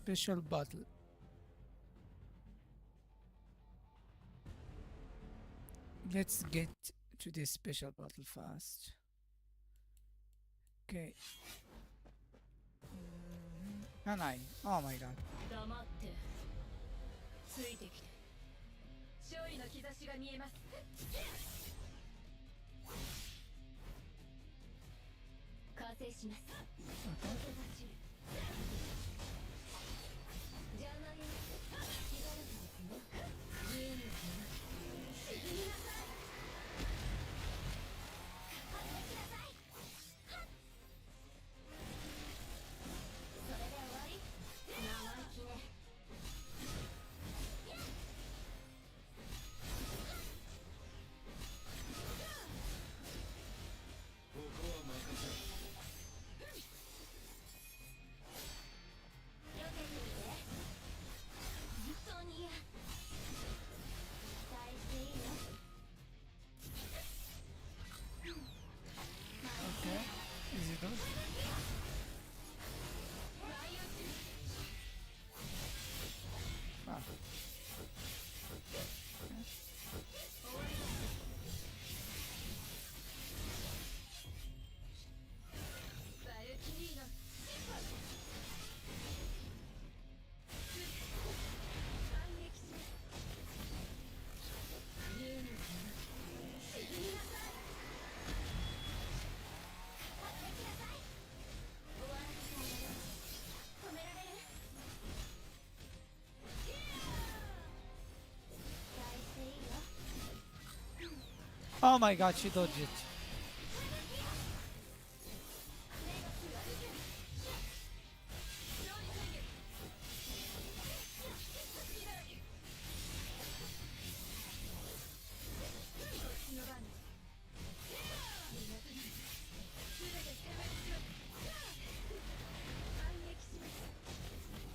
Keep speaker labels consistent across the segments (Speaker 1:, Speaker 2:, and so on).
Speaker 1: special battle. Let's get to this special battle fast. Okay. Can I? Oh my god.
Speaker 2: 黙ってついてきて勝利の兆しが見えます完成します邪魔よ気が楽ですね自由にします沈みなさいかかってきなさいそれで終わり生意気ね
Speaker 3: ここは任せろ
Speaker 2: よけてみて本当に嫌期待していいの
Speaker 1: Okay. Is it good? Ah. Oh my god, she dodged it.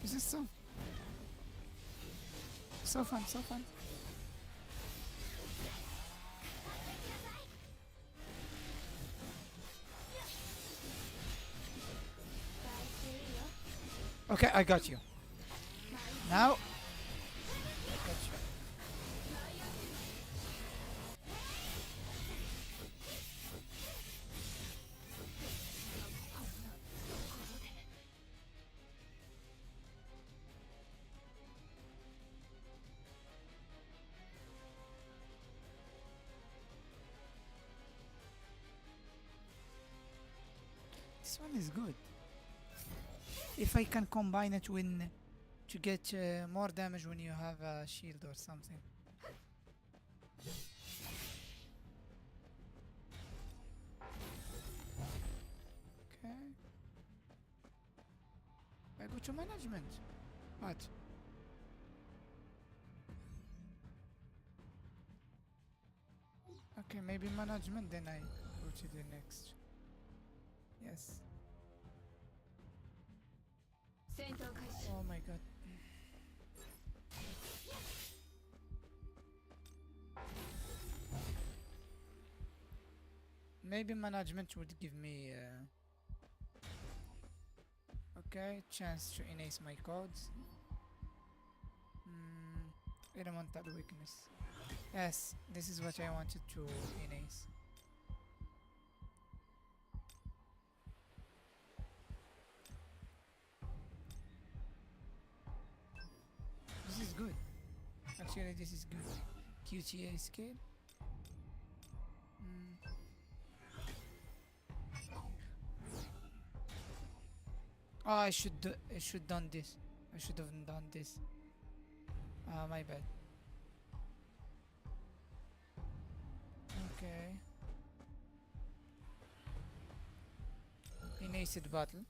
Speaker 1: This is so fun, so fun. Okay, I got you. Now, I got you. This one is good. If I can combine it when to get more damage when you have a shield or something. Okay. I go to management. What? Okay, maybe management, then I go to the next. Yes. Oh my god. Maybe management would give me okay, chance to erase my codes. Elemental weakness. Yes, this is what I wanted to erase. This is good. Actually, this is good. QTA scale. Oh, I should done this. I should have done this. My bad. Okay. In acid battle.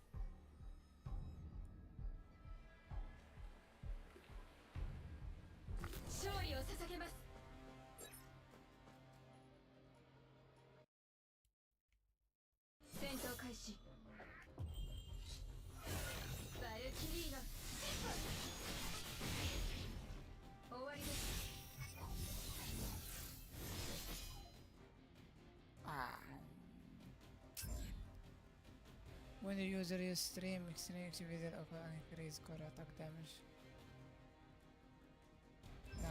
Speaker 1: when the user use stream extreme activated and increase core attack damage. Yeah.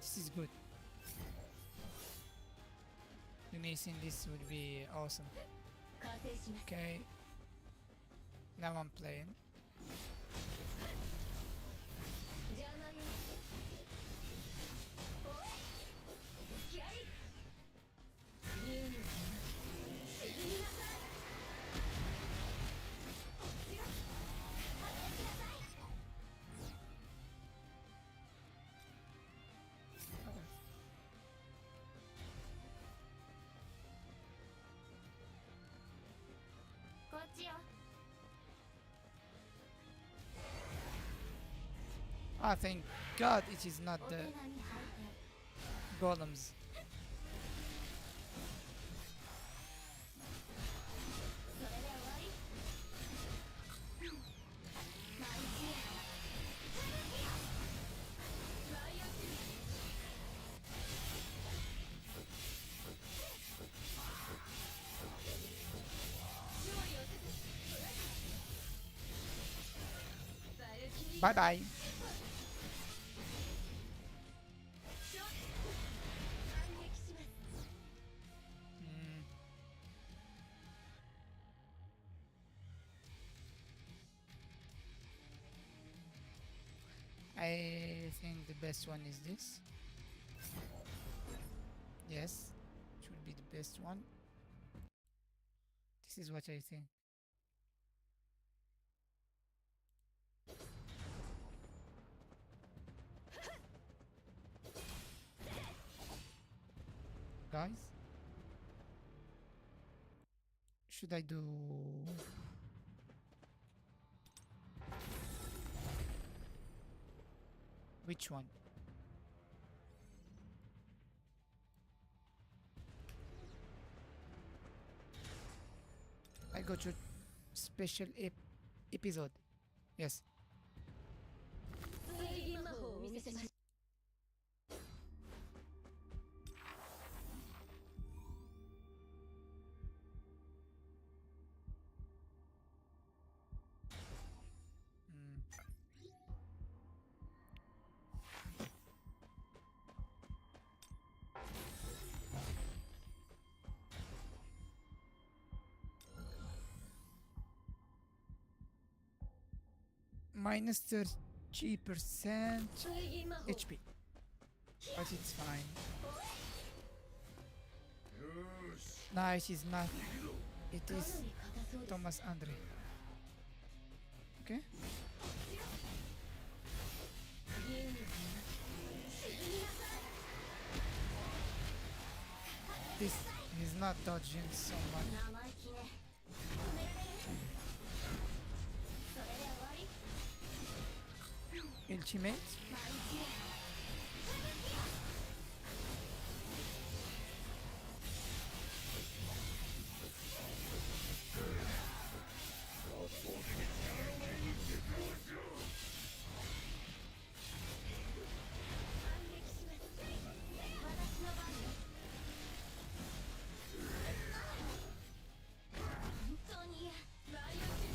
Speaker 1: This is good. Releasing this would be awesome.
Speaker 2: 完成します
Speaker 1: Okay. Now I'm playing.
Speaker 2: 邪魔よおい気合い竜の邪魔沈みなさいこっちが離れてください こっちよ
Speaker 1: Ah, thank God it is not
Speaker 2: お
Speaker 1: the
Speaker 2: 手並み拝見
Speaker 1: golems.
Speaker 2: それで終わりマイチエライアンシル勝利をせずバルキリー
Speaker 1: Bye bye.
Speaker 2: 反撃します
Speaker 1: Mm. I think the best one is this. Yes, should be the best one. This is what I think. Guys, should I do which one? I go to special episode. Yes.
Speaker 2: 水銀魔法をお見せします
Speaker 1: Mm. Minus 30%
Speaker 2: 水銀魔法
Speaker 1: HP, but it's fine.
Speaker 3: よーし
Speaker 1: No, it is not. It
Speaker 2: 角
Speaker 1: is
Speaker 2: に硬そうです
Speaker 1: Thomas Andre. Okay.
Speaker 2: 竜の邪魔沈みなさい
Speaker 1: This is not dodging so much.
Speaker 2: 生意気ね止められるそれで終わり
Speaker 1: Ultimate.
Speaker 2: マイチエ 反撃します私の番よ本当に嫌ライオンシル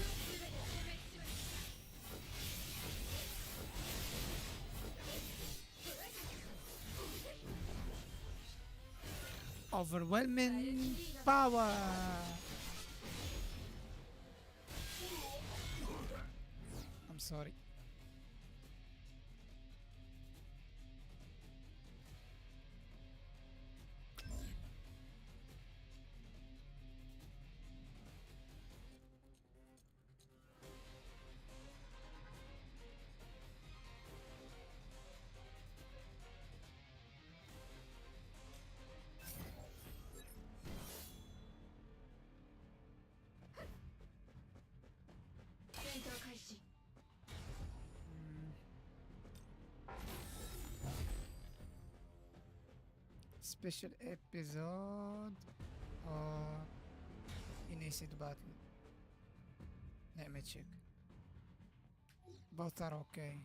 Speaker 2: 全て攻撃します
Speaker 1: Overwhelming power. I'm sorry. Special episode or initiate battle. Let me check. Both are okay.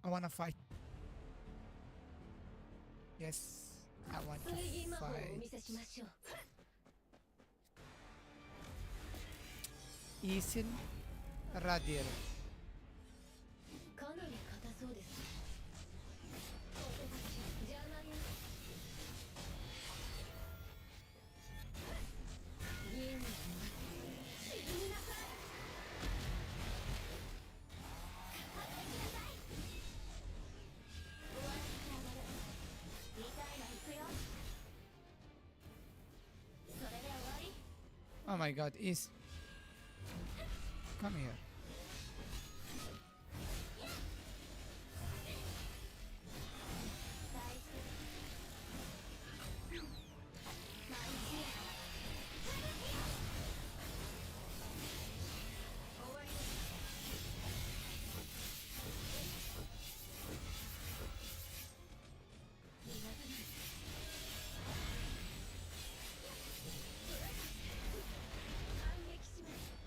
Speaker 1: I wanna fight. Yes, I want
Speaker 2: 水銀魔
Speaker 1: to
Speaker 2: 法をお
Speaker 1: fight.
Speaker 2: 見せしましょう
Speaker 1: Isil Radial.
Speaker 2: かなり硬そうですお手立ち邪魔よ銀の沈みなさい終わらせてあげる痛いの行くよそれで終わり
Speaker 1: Oh my god, Is. Come here.
Speaker 2: 大事毎日終わりです苦手な反撃します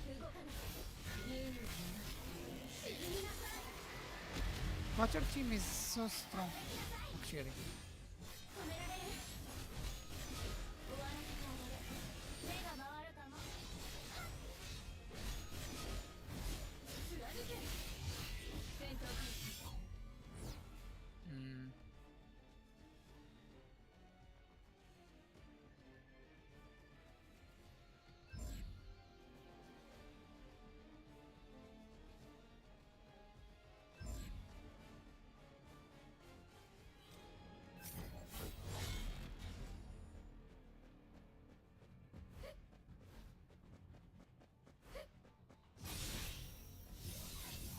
Speaker 2: 動かない銀の沈みなさい
Speaker 1: But your team is so strong. Actually.
Speaker 2: 止められる終わらせてあげる目が回るかも貫け戦闘開始
Speaker 1: Mm.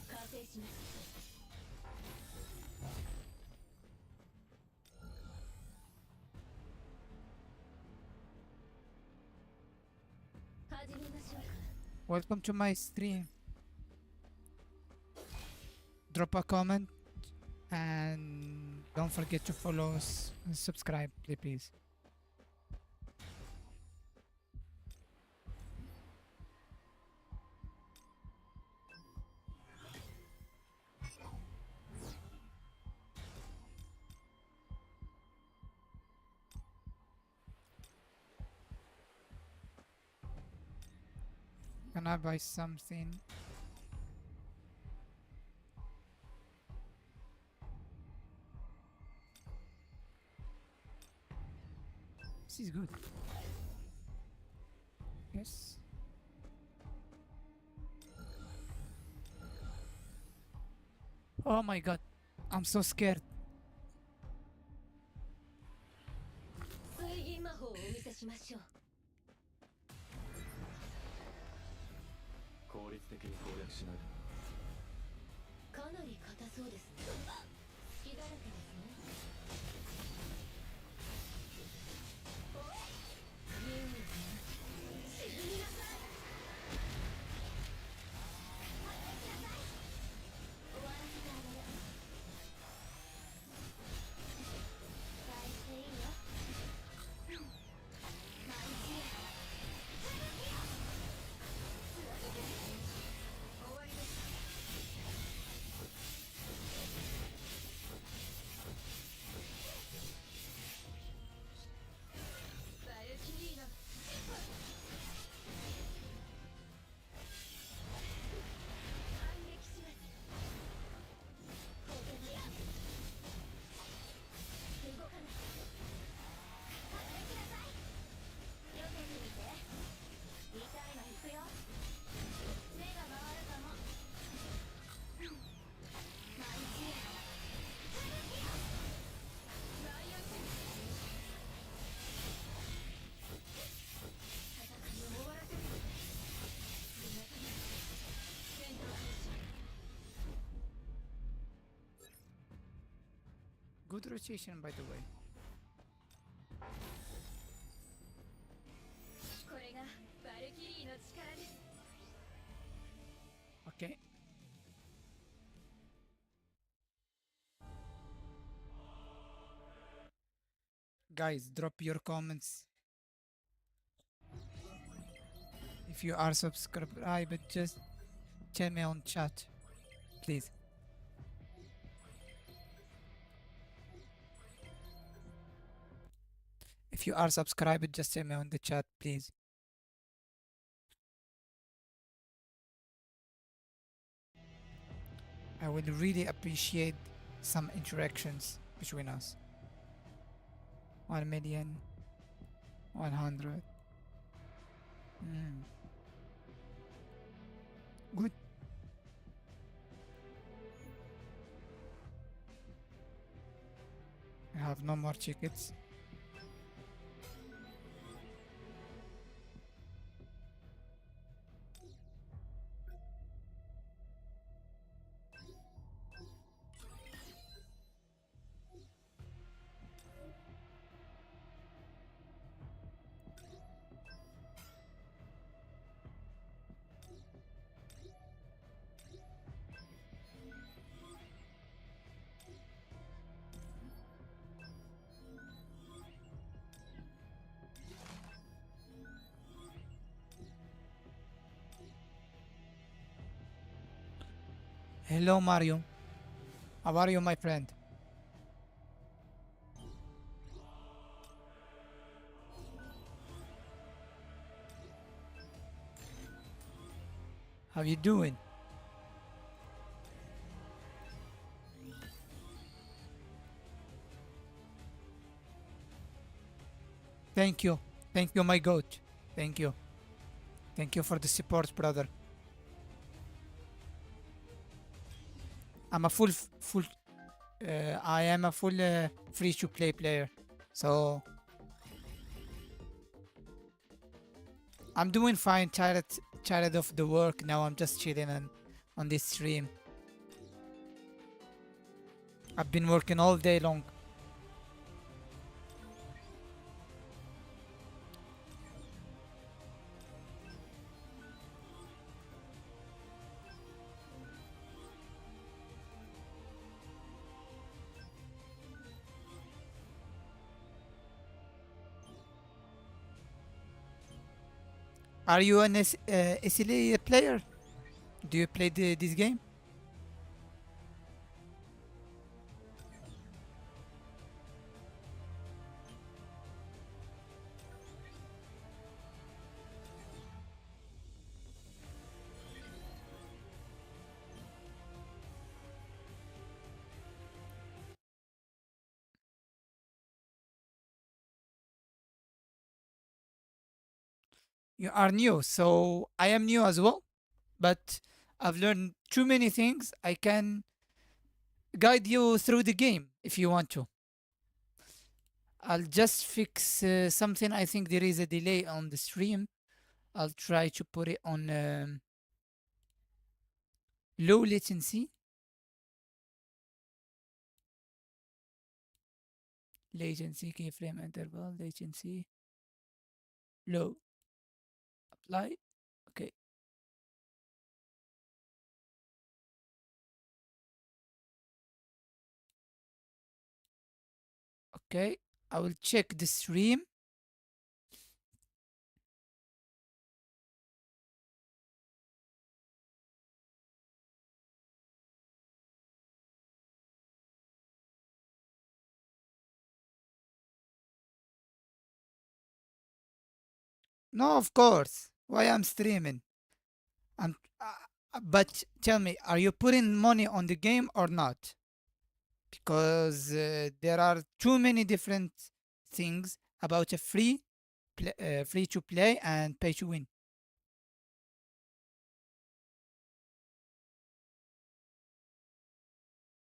Speaker 2: 完成します始めましょうか
Speaker 1: Welcome to my stream. Drop a comment and don't forget to follow us and subscribe, please. Can I buy something? This is good. Yes. Oh my god. I'm so scared.
Speaker 2: 水銀魔法をお見せしましょう
Speaker 3: 効率的に攻略しない
Speaker 2: かなり硬そうです隙だらけですね銀の沈みなさい終わらせてあげる期待していいよ毎日終わりですバルキリーノ反撃しますお手柄動かない働きなさい避けてみて痛いの行くよ目が回るかも毎日ライオン戦戦いを終わらせる苦手な戦闘開始
Speaker 1: Good rotation, by the way.
Speaker 2: これがバルキリーの力です
Speaker 1: Okay. Guys, drop your comments. If you are subscribed, just tell me on chat, please. If you are subscribed, just tell me on the chat, please. I would really appreciate some interactions between us. 1,100,000. Good. I have no more tickets. Hello, Mario. How are you, my friend? How you doing? Thank you. Thank you, my goat. Thank you. Thank you for the support, brother. I'm a I am a full free to play player. So I'm doing fine. Tired of the work now. I'm just chilling on this stream. I've been working all day long. Are you an SLA player? Do you play this game? You are new, so I am new as well. But I've learned too many things. I can guide you through the game if you want to. I'll just fix something. I think there is a delay on the stream. I'll try to put it on low latency. Latency, keyframe interval, latency, low. Apply. Okay. Okay. I will check the stream. No, of course. Why I'm streaming? I'm, but tell me, are you putting money on the game or not? Because there are too many different things about a free to play and pay to win.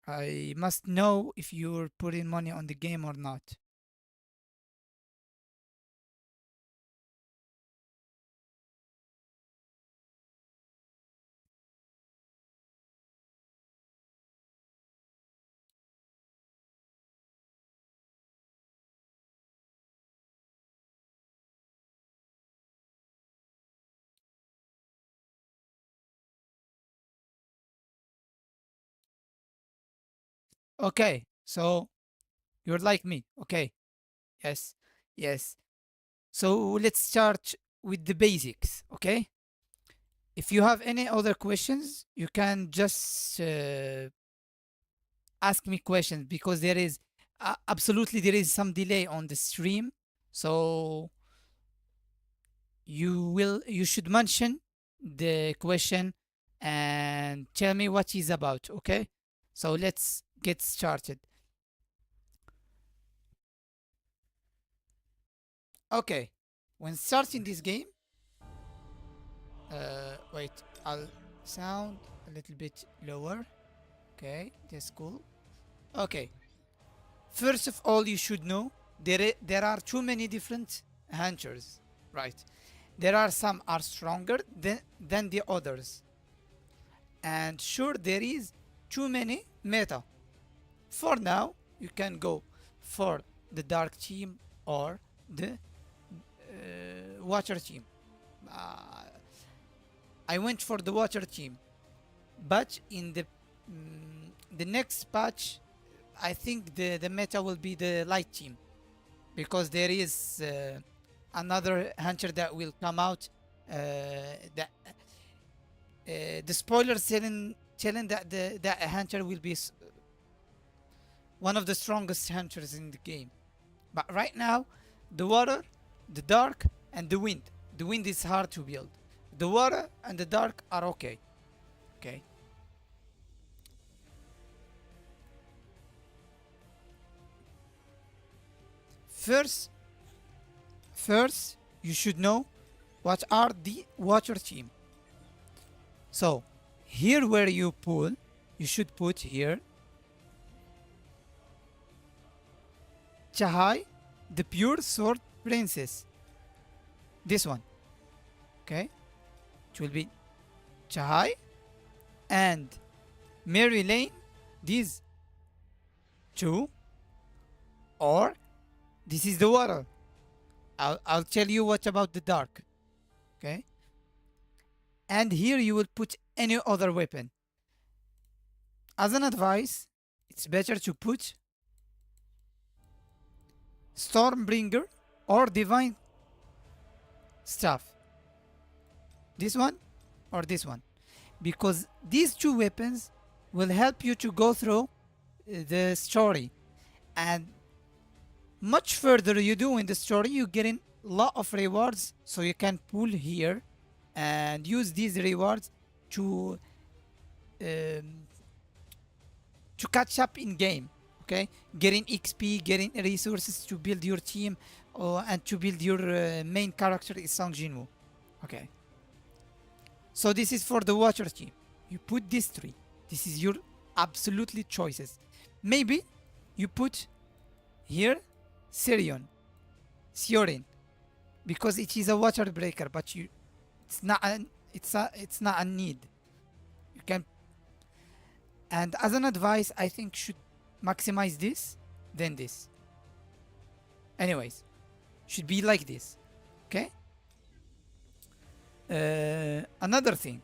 Speaker 1: I must know if you're putting money on the game or not. Okay, so you're like me. Okay, yes, yes. So let's start with the basics. Okay, If you have any other questions, you can just ask me questions because there is absolutely there is some delay on the stream. So you should mention the question and tell me what is about. Okay, so let's get started. Okay, when starting this game, wait, I'll sound a little bit lower. Okay, that's cool. Okay, first of all, you should know there are too many different hunters, right? There are some are stronger than the others, and sure there is too many meta. For now, you can go for the dark team or the water team. Uh, I went for the water team, but in the next patch, I think the meta will be the light team because there is another hunter that will come out. That the spoilers telling that that hunter will be one of the strongest hunters in the game. But right now, the water, the dark, and the wind. The wind is hard to build. The water and the dark are okay. Okay. First, first you should know what are the water team. So here where you pull, you should put here Chahai, the pure sword princess. This one. Okay. It will be Chahai and Mary Lane. These two. Or this is the water. I'll tell you what about the dark. Okay. And here you will put any other weapon. As an advice, it's better to put Stormbringer or Divine Staff. This one or this one. Because these two weapons will help you to go through the story. And much further you do in the story, you get in a lot of rewards. So you can pull here and use these rewards um, to catch up in game. Okay, getting XP, getting resources to build your team, and to build your main character is Song Jinwoo. Okay, so this is for the water team. You put these three. This is your absolutely choices. Maybe you put here Siorin, because it is a water breaker, but it's not it's not a need. You can, and as an advice, I think should maximize this, then this. Anyways, should be like this. Okay. Another thing,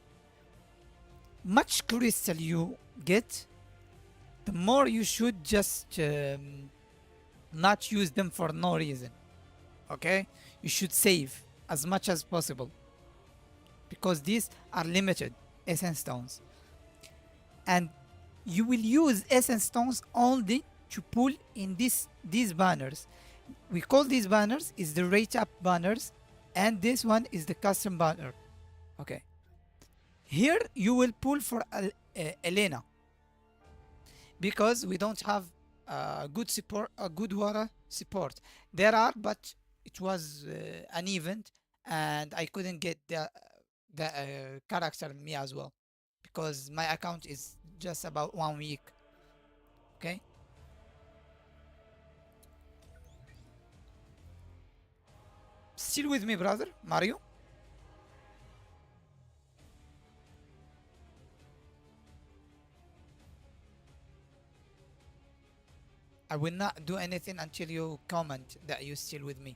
Speaker 1: much crystal you get, the more you should just not use them for no reason. Okay, you should save as much as possible because these are limited essence stones, and you will use essence stones only to pull in these banners. We call these banners is the rate up banners, and this one is the custom banner. Okay, here you will pull for Elena because we don't have good support, a good water support. There are, but it was an event, and I couldn't get the character me as well because my account is just about 1 week. Okay, still with me, brother Mario? I will not do anything until you comment that you're still with me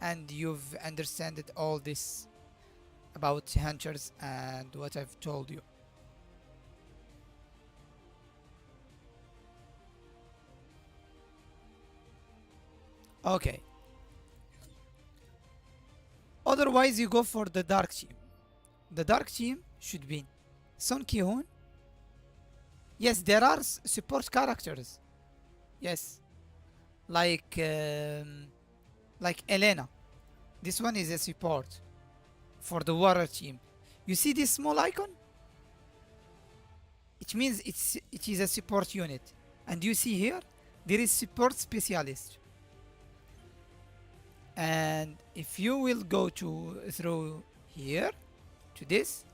Speaker 1: and you've understood all this about hunters and what I've told you. Okay. Otherwise, you go for the dark team. The dark team should be Son Ki-hoon. Yes, there are support characters. Yes, like Elena. This one is a support for the water team. You see this small icon? It means it is a support unit. And you see here, there is support specialist. And if you will go to through here to this,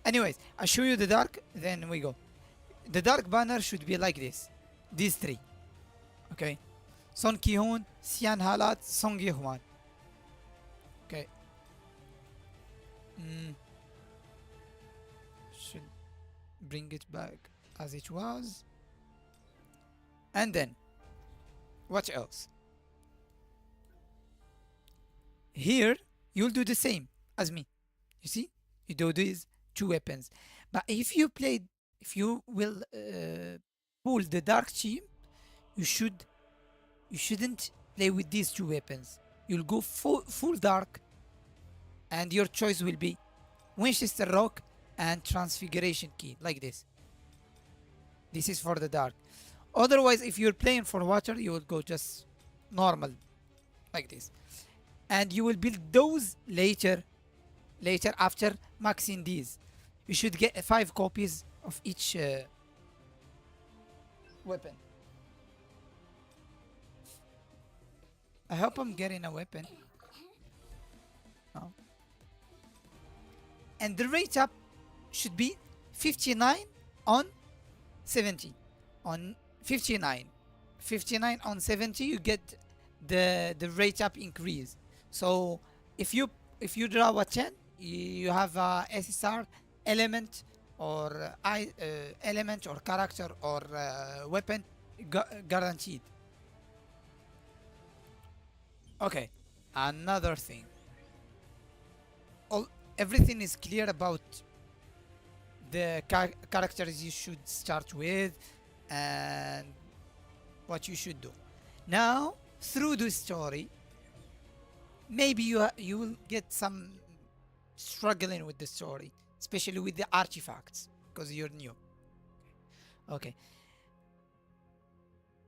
Speaker 1: anyways, I show you the dark, then we go. The dark banner should be like this. These three. Okay. Son Ki-hoon, Sian Halat, Song Ye-hwan. Okay. Should bring it back as it was. And then, what else? Here, you'll do the same as me. You see? You do these two weapons. But if you will pull the dark team, you shouldn't play with these two weapons. You'll go full dark, and your choice will be Winchester Rock and Transfiguration Key, like this. This is for the dark. Otherwise, if you're playing for water, you will go just normal, like this. And you will build those later after maxing these. You should get 5 copies of each weapon. I hope I'm getting a weapon. Oh. And the rate up should be 59 on 70. On 59 on 70, you get the rate up increase. So if you draw a 10, you have a SSR element or element or character or weapon guaranteed. Okay, another thing. Everything is clear about the characters you should start with and what you should do. Now, through the story, maybe you will get some struggling with the story, especially with the artifacts, because you're new. Okay.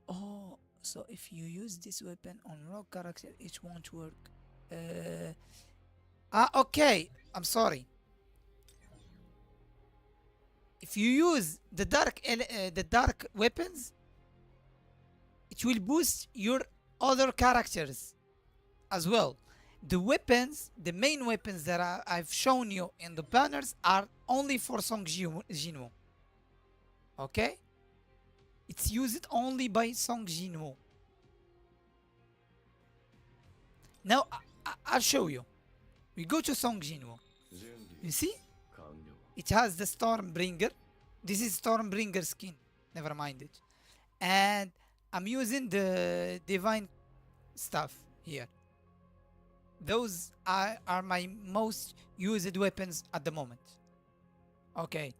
Speaker 1: Oh, so if you use this weapon on rock character, it won't work. Okay. I'm sorry. If you use the dark weapons, it will boost your other characters as well. The weapons, the main weapons that I've shown you in the banners are only for Song Jinwoo. Okay? It's used only by Song Jinwoo. Now, I'll show you. We go to Song Jinwoo. You see? It has the Stormbringer. This is Stormbringer skin. Never mind it. And I'm using the divine stuff here. Those are my most used weapons at the moment. Okay.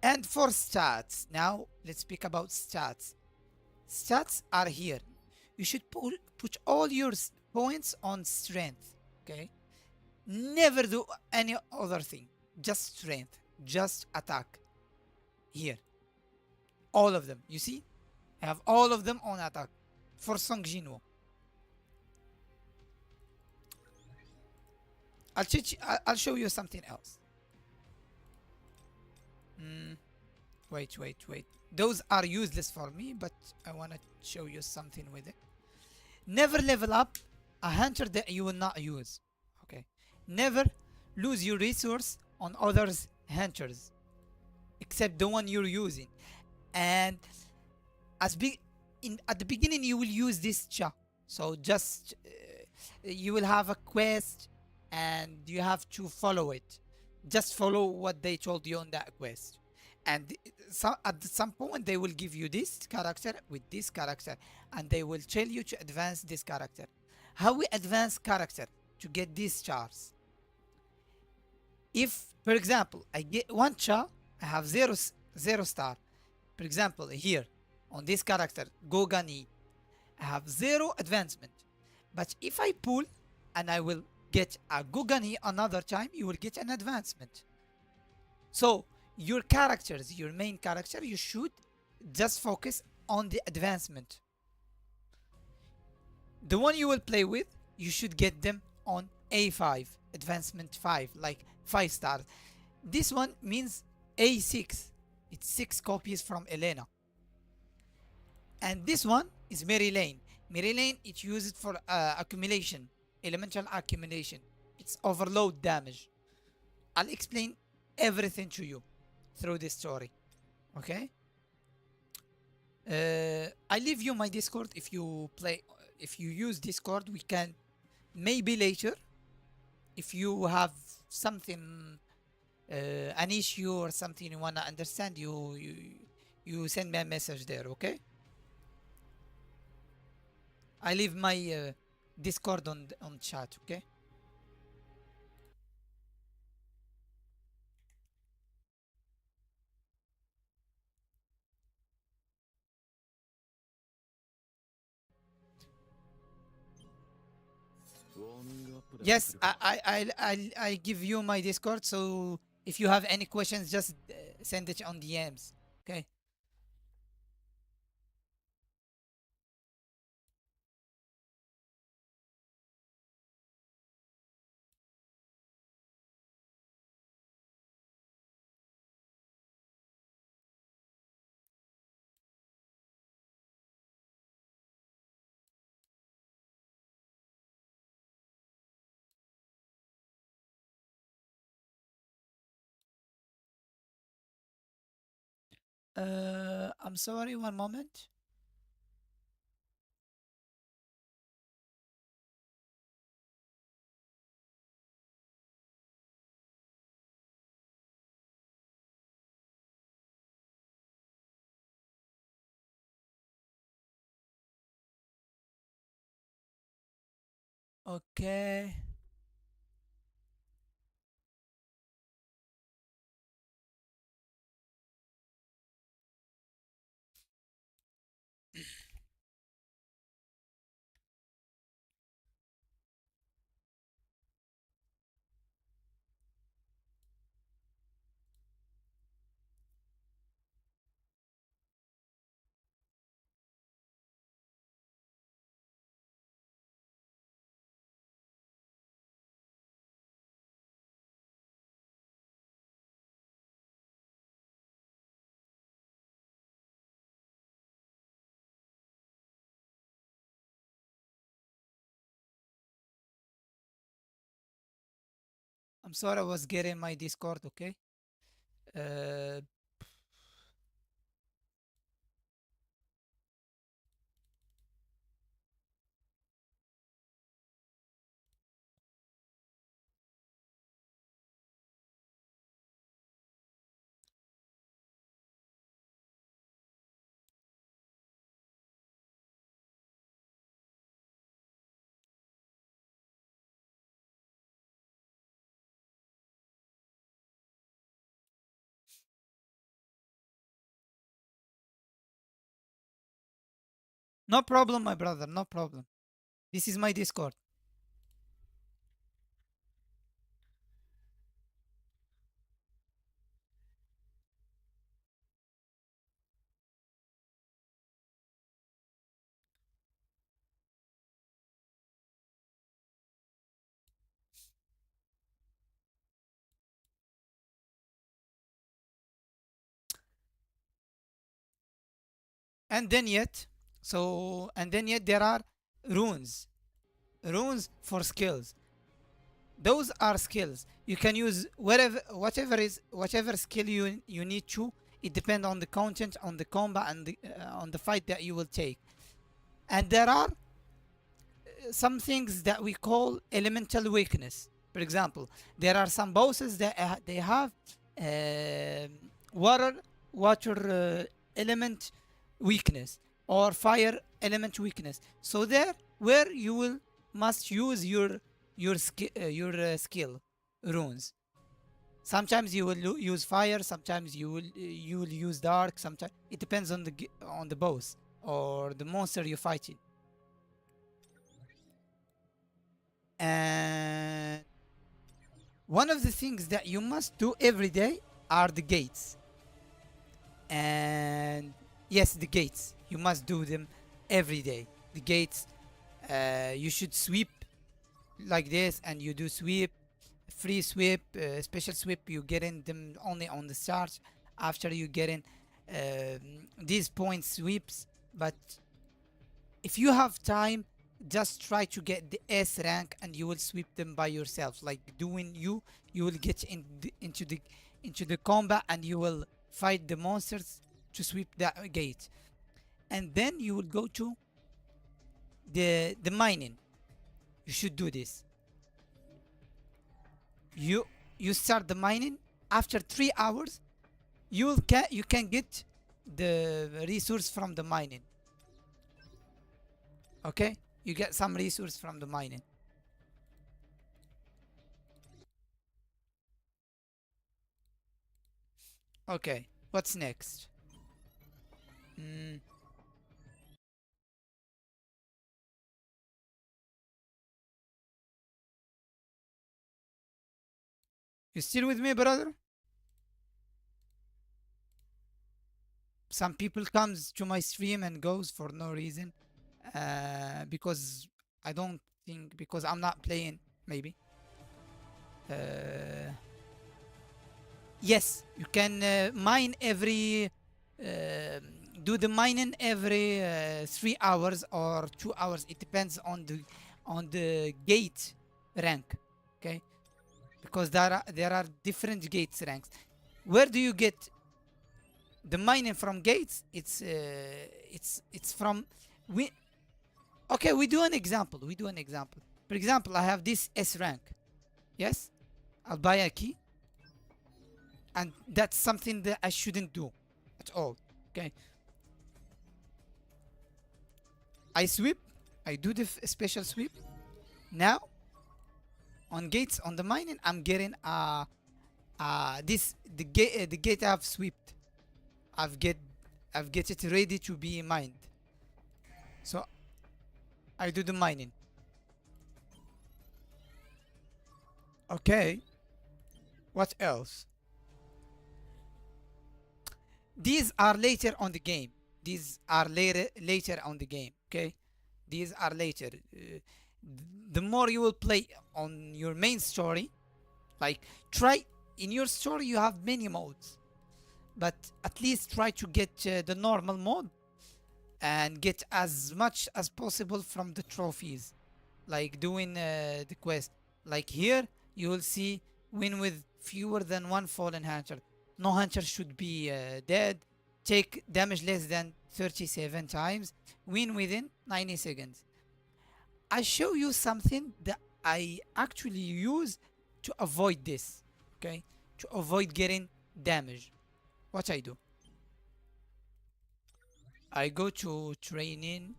Speaker 1: And for stats, now let's speak about stats. Stats are here. You should put all your points on strength. Okay. Never do any other thing. Just strength. Just attack. Here. All of them. You see? I have all of them on attack. For Song Jinwoo. I'll show you something else. Wait. Those are useless for me, but I want to show you something with it. Never level up a hunter that you will not use. Okay. Never lose your resource on others' hunters, except the one you're using. And at the beginning, you will use this cha. So just you will have a quest, and you have to follow it. Just follow what they told you on that quest. And at some point they will give you this character with this character, and they will tell you to advance this character. How we advance character to get these chars? If, for example, I get one char, I have zero star. For example, here on this character, Gogani, I have zero advancement. But if I pull and I will get a Gogani another time, you will get an advancement. So your characters, your main character, you should just focus on the advancement. The one you will play with, you should get them on A5, advancement 5, like 5 stars. This one means A6. It's 6 copies from Elena. And this one is Mary Lane. Mary Lane, it's used for accumulation, elemental accumulation. It's overload damage. I'll explain everything to you through this story. Okay? I leave you my Discord. If you use Discord, we can maybe later. If you have something, an issue or something you wanna understand, you send me a message there. Okay? I leave my Discord on chat. Okay? Yes, I give you my Discord. So if you have any questions, just send it on DMs. Okay. I'm sorry. One moment. Okay. I'm sorry. I was getting my Discord. Okay. Uh, no problem, my brother. No problem. This is my Discord. And then yet, there are runes. Runes for skills. Those are skills you can use whatever skill you need to. It depends on the content, on the combat, and on the fight that you will take. And there are some things that we call elemental weakness. For example, there are some bosses that they have uh, water water element weakness or fire element weakness. So there, where you will must use your skill runes. Sometimes you will use fire, sometimes you will use dark, sometimes it depends on on the boss or the monster you're fighting. And one of the things that you must do every day are the gates. And yes, the gates, you must do them every day. The gates, you should sweep like this, and you do sweep, free sweep, special sweep. You get in them only on the start after you get in these point sweeps. But if you have time, just try to get the S rank and you will sweep them by yourself. Like doing you will get into the combat and you will fight the monsters to sweep that gate. And then you will go to the mining. You should do this. You you start the mining. After 3 hours, you can get the resource from the mining. Okay, you get some resource from the mining. Okay, what's next? Mm, you still with me, brother? Some people comes to my stream and goes for no reason, because I don't think, because I'm not playing, maybe. Uh, yes, you can mine every uh, do the mining every 3 hours or 2 hours. It depends on the gate rank. Okay, because there are different gates ranks. Where do you get the mining from gates? It's from we. Okay, we do an example. We do an example. For example, I have this S rank. Yes, I'll buy a key, and that's something that I shouldn't do at all. Okay, I sweep. I do the special sweep. Now on gates on the mining, I'm getting this the gate I've swept. I've get I've get it ready to be mined. So I do the mining. Okay. What else? These are later on the game. These are later on the game. Okay. These are later. The more you will play on your main story, like try in your story you have many modes, but at least try to get the normal mode and get as much as possible from the trophies, like doing the quest. Like here, you will see win with fewer than one fallen hunter. No hunter should be dead. Take damage less than 37 times. Win within 90 seconds. I show you something that I actually use to avoid this. Okay, to avoid getting damage. What I do? I go to training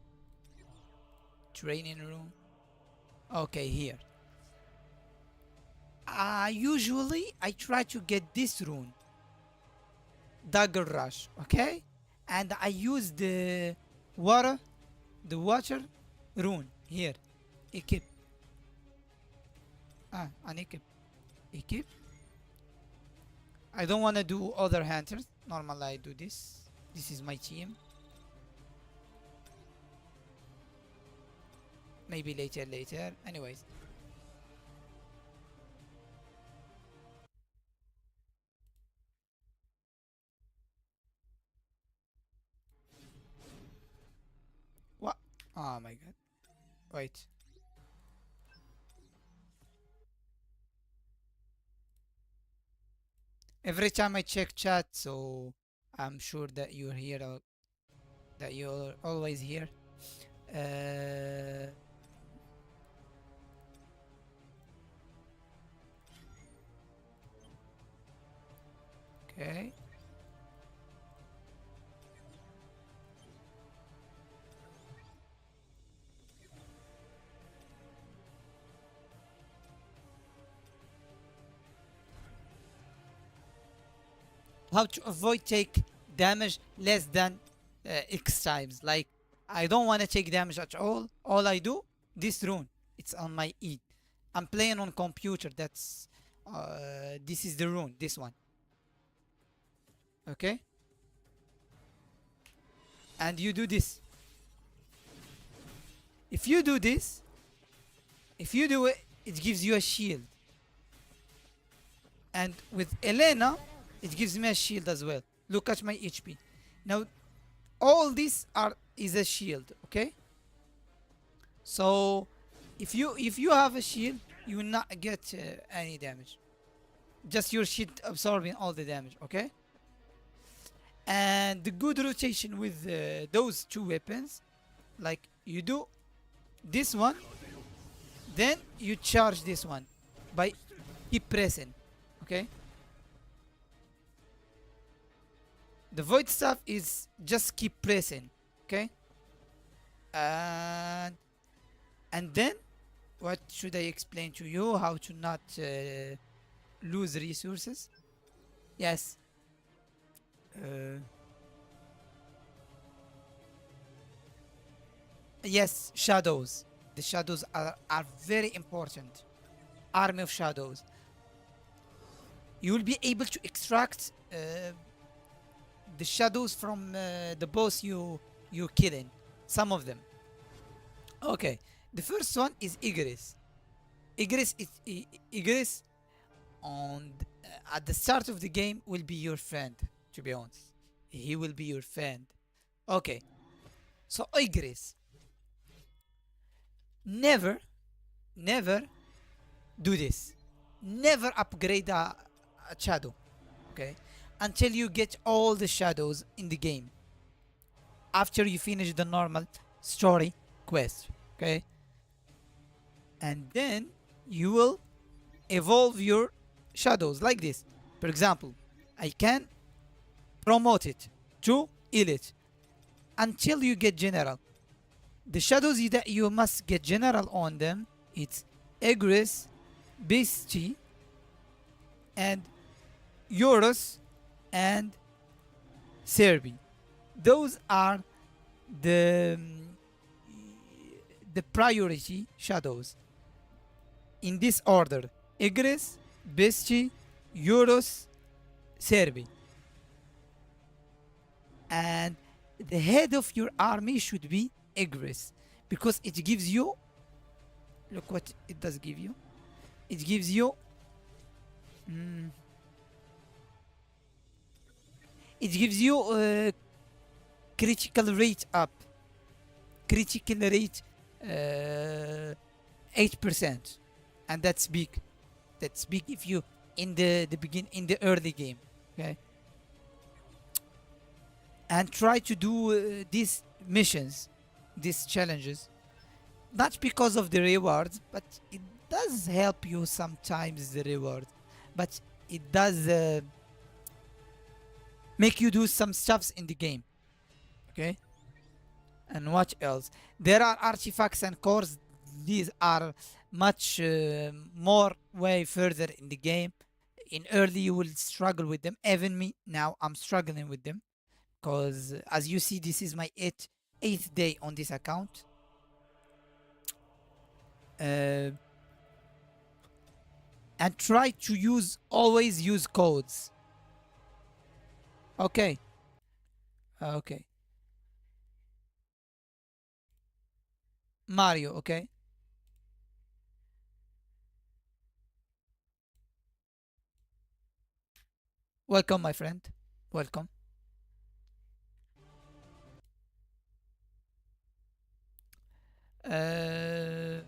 Speaker 1: room. Okay, here. Usually I try to get this rune, Dagger Rush, okay? And I use water, the water rune here. Equip. Unequip. Equip. I don't want to do other hunters. Normally I do this. This is my team. Maybe later. Anyways. What? Oh my god. Wait. Every time I check chat, so I'm sure that you're here, that you're always here. Uh, okay. how to avoid take damage less than X times. Like, I don't want to take damage at all. All I do, this rune, it's on my E. I'm playing on computer. This is the rune, this one. Okay? And you do this. If you do this, if you do it, it gives you a shield. And with Elena, it gives me a shield as well. Look at my HP. Now, all this is a shield, okay? So, if you have a shield, you will not get any damage. Just your shield absorbing all the damage, okay? And the good rotation with those two weapons, like you do this one, then you charge this one by keep pressing, okay? The void stuff is just keep pressing, okay? And then what should I explain to you? How to not lose resources? Yes. Yes, shadows. The shadows are very important. Army of shadows. You will be able to extract the shadows from the boss you're killing. Some of them. Okay. The first one is Igris. Igris on at the start of the game will be your friend. To be honest, he will be your friend. Okay. So Igris, never, never do this. Never upgrade a shadow. Okay, until you get all the shadows in the game. After you finish the normal story quest. Okay, and then you will evolve your shadows like this. For example, I can promote it to elite until you get general. The shadows that you must get general on them, it's Egris, Beastie, and Eurus, and Serbi. Those are the the priority shadows in this order: Igris, Beastie, Eurus, Serbi. And the head of your army should be Igris, because it gives you, look what it does give you. It gives you it gives you critical rate up, critical rate 8%, and that's big. That's big if you in the early game. Okay, and try to do these missions, these challenges, not because of the rewards, but it does help you sometimes, the reward, but it does make you do some stuffs in the game. Okay, and what else? There are artifacts and cores. These are much more way further in the game. In early you will struggle with them. Even me now, I'm struggling with them, because as you see, this is my eighth day on this account. And try to always use codes. Okay. Okay. Mario, okay. Welcome, my friend. Welcome. Uh,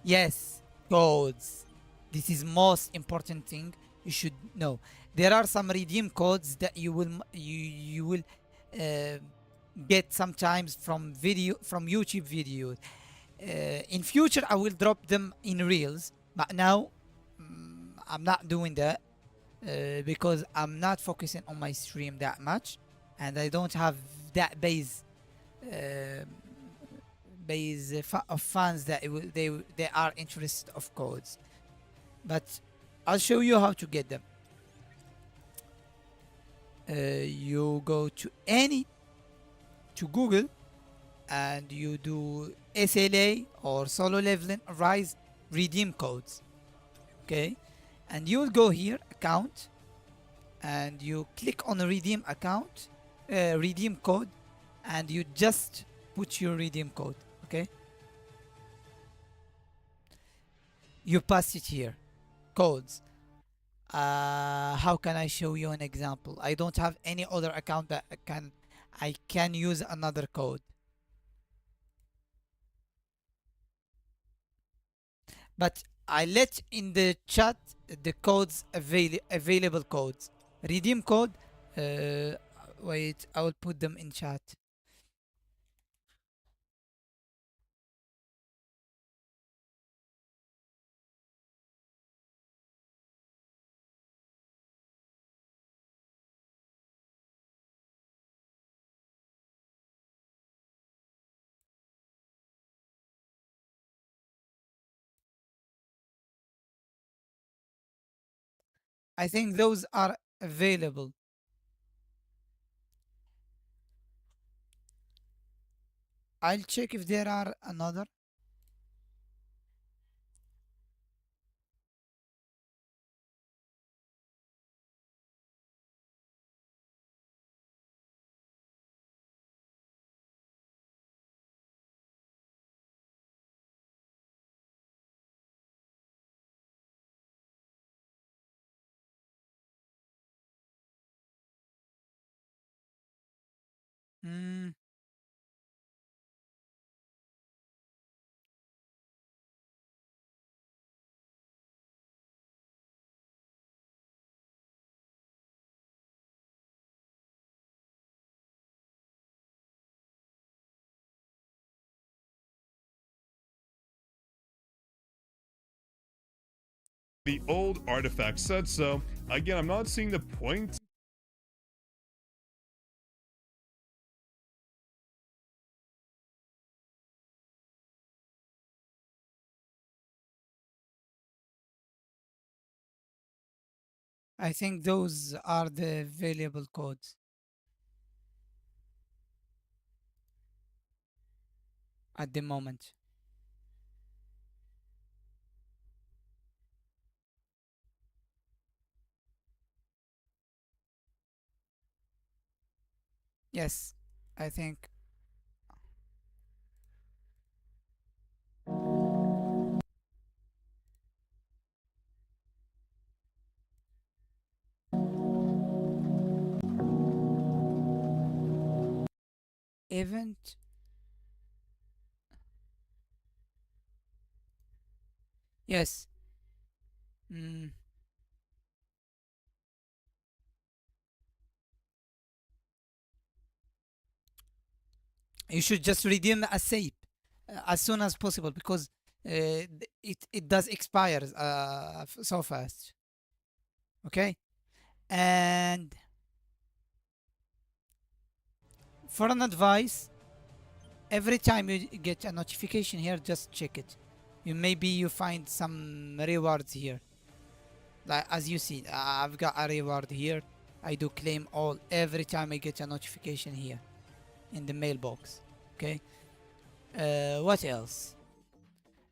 Speaker 1: yes, codes. This is most important thing you should know. There are some redeem codes that you will uh, get sometimes from YouTube videos. In future, I will drop them in reels, but now I'm not doing that because I'm not focusing on my stream that much, and I don't have that uh, base of fans that they are interested of codes. But I'll show you how to get them. You go to Google and you do SLA or solo leveling rise redeem codes. Okay, and you'll go here account and you click on a redeem account, redeem code, and you just put your redeem code. Okay, you pass it here. Codes. How can I show you an example? I don't have any other account that I can use another code. But I let in the chat the codes available codes. Redeem code. Wait, I will put them in chat. I think those are available. I'll check if there are another. Hmm,
Speaker 4: The old artifact said so. Again, I'm not seeing the point.
Speaker 1: I think those are the available codes at the moment. Yes, I think. Event. Yes. Mm, you should just redeem a save as soon as possible because it does expire so fast. Okay, and for an advice, every time you get a notification here, just check it. Maybe you find some rewards here. Like as you see, I've got a reward here. I do claim all every time I get a notification here in the mailbox. Okay. What else?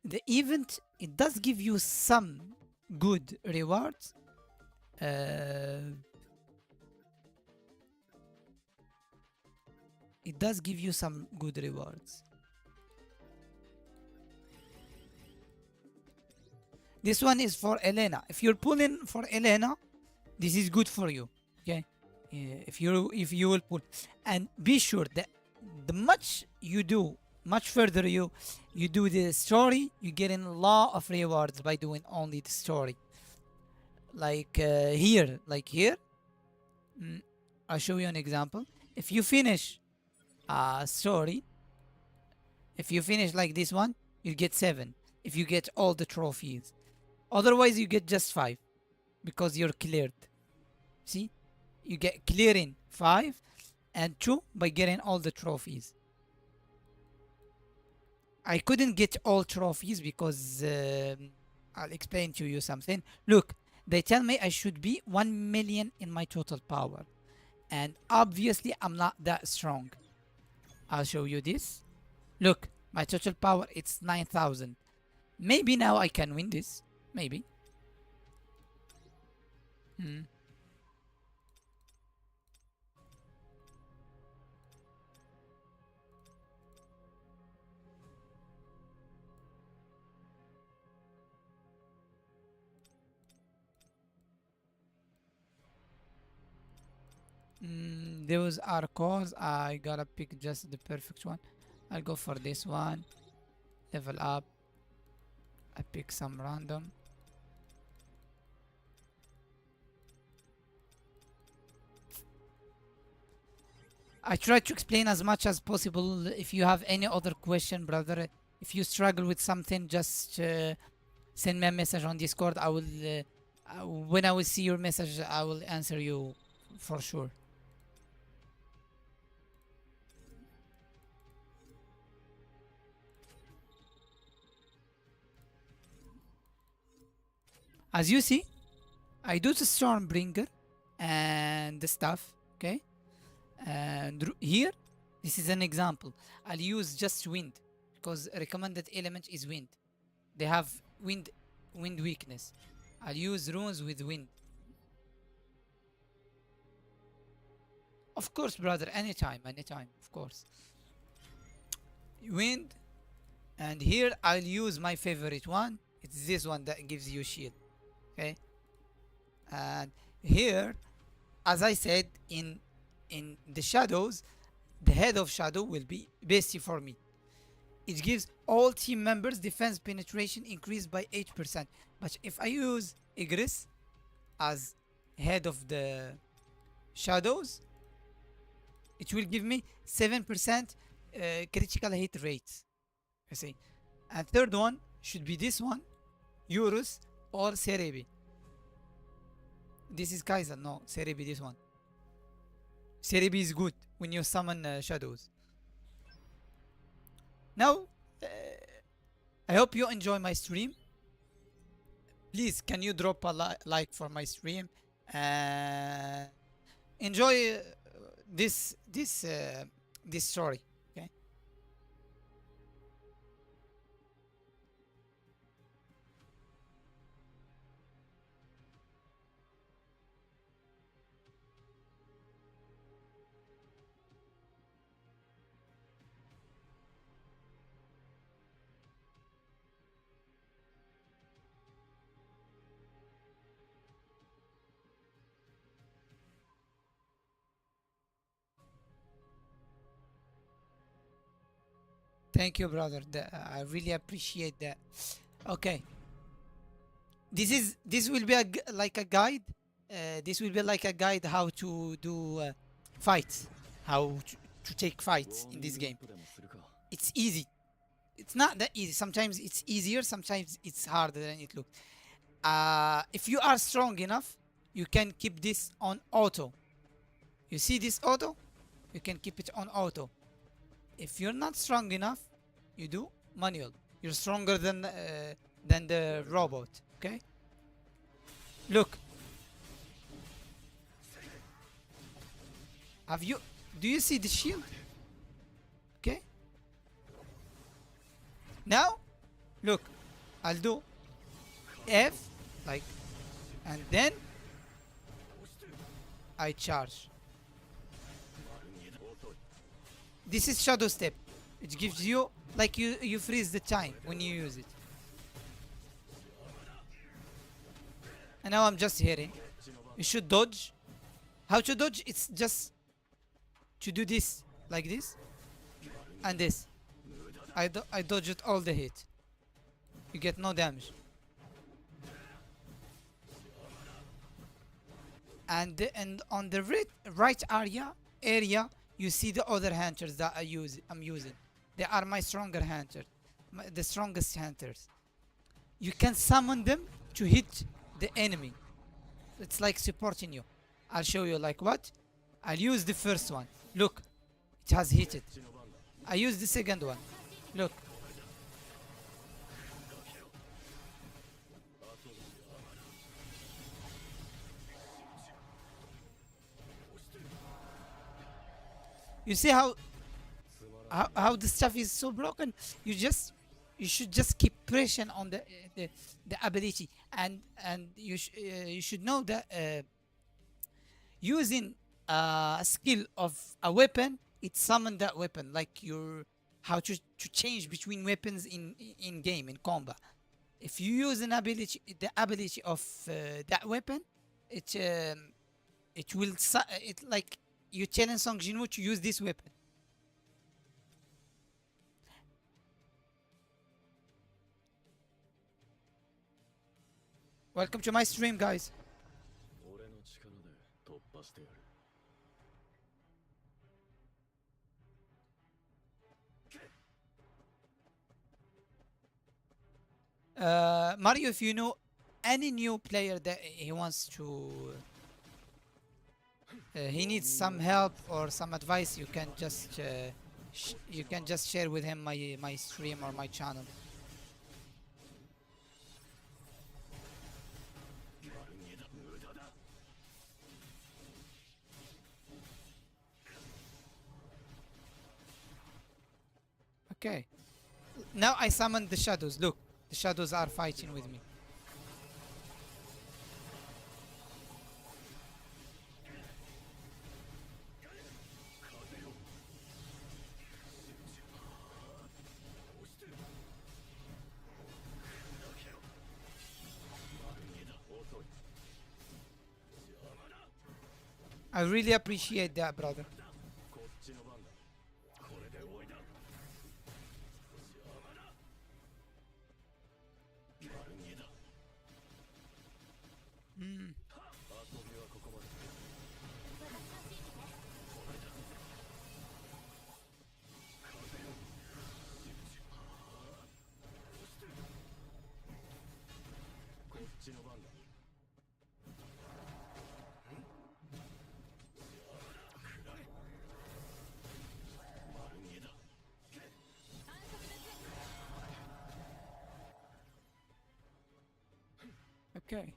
Speaker 1: The event, it does give you some good rewards. It does give you some good rewards. This one is for Elena. If you're pulling for Elena, this is good for you. Okay. If you will pull, and be sure that the much you do, much further you do the story, you get in a lot of rewards by doing only the story. Like here, mm, I'll show you an example. If you finish a story, if you finish like this one, you get 7. If you get all the trophies, otherwise you get just 5 because you're cleared. See, you get clearing 5 and 2 by getting all the trophies. I couldn't get all trophies because I'll explain to you something. Look, They tell me I should be 1 million in my total power. And obviously, I'm not that strong. I'll show you this. Look, my total power, it's 9,000. Maybe now I can win this. Maybe. Hmm. Those are calls. I gotta pick just the perfect one. I'll go for this one. Level up. I pick some random. I try to explain as much as possible. If you have any other question, brother, if you struggle with something, just send me a message on Discord. I will, when I will see your message, I will answer you for sure. As you see, I do the Stormbringer and the stuff, okay? And here, this is an example. I'll use just wind because recommended element is wind. They have wind weakness. I'll use runes with wind. Of course, brother, anytime, of course. Wind, and here I'll use my favorite one. It's this one that gives you shield, okay? And here, as I said, in the shadows, the head of shadow will be bestie for me. It gives all team members defense penetration increased by 8%. But if I use Igris as head of the shadows, it will give me 7% critical hit rate. You see. And third one should be this one, Eurus or Cerebi. This is Kaiser, no, Cerebi, this one. Cerebi is good when you summon shadows. Now, I hope you enjoy my stream. Please, can you drop a like for my stream? Enjoy this story. Okay. Thank you, brother. I really appreciate that. Okay. This will be like a guide. This will be like a guide how to do fights, how to take fights in this game. It's easy. It's not that easy. Sometimes it's easier. Sometimes it's harder than it looks. If you are strong enough, you can keep this on auto. You see this auto? You can keep it on auto. If you're not strong enough, you do manual. You're stronger than the robot. Okay. Look. Do you see the shield? Okay. Now, look. I'll do F like, and then I charge. This is shadow step. It gives you like you freeze the time when you use it. And now I'm just hitting. You should dodge. How to dodge? It's just to do this like this and this. I dodge it all the hit. You get no damage. And on the right area you see the other hunters that I'm using. They are my stronger hunters, the strongest hunters. You can summon them to hit the enemy. It's like supporting you. I'll show you like what. I'll use the first one. Look, it has hit it. I use the second one. Look. You see how the stuff is so broken. You should just keep pressing on the, the ability, and you should know that using a skill of a weapon, it summon that weapon, like your how to change between weapons in game in combat. If you use an ability, the ability of that weapon, it it will it like you telling Song Jinwoo to use this weapon. Welcome to my stream, guys.
Speaker 3: 俺の力で突破してやる。
Speaker 1: Mario, if you know any new player that he wants to, he needs some help or some advice, you can just share with him my stream or my channel. Okay. Now I summoned the shadows. Look, the shadows are fighting with me. I really appreciate that, brother.
Speaker 3: こっちの番だ。これで終わりだ。丸見えだ。遊びはここまで。こっちの番だ。丸見えだ。
Speaker 1: Okay.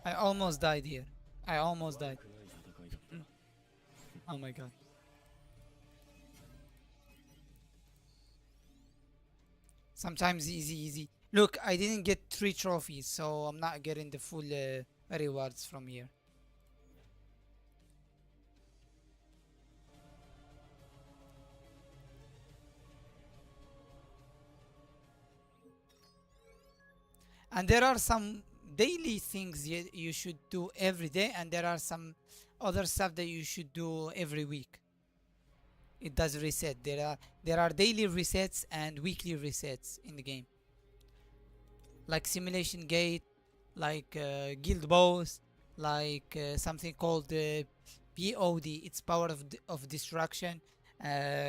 Speaker 1: I almost died here. I almost died.
Speaker 3: 少ない戦いだった。
Speaker 1: Oh my god. Sometimes easy. Look, I didn't get 3 trophies, so I'm not getting the full rewards from here. And there are some daily things you should do every day, and there are some other stuff that you should do every week. It does reset. There are daily resets and weekly resets in the game, like Simulation Gate, like Guild Boss, like something called POD. It's Power of Destruction,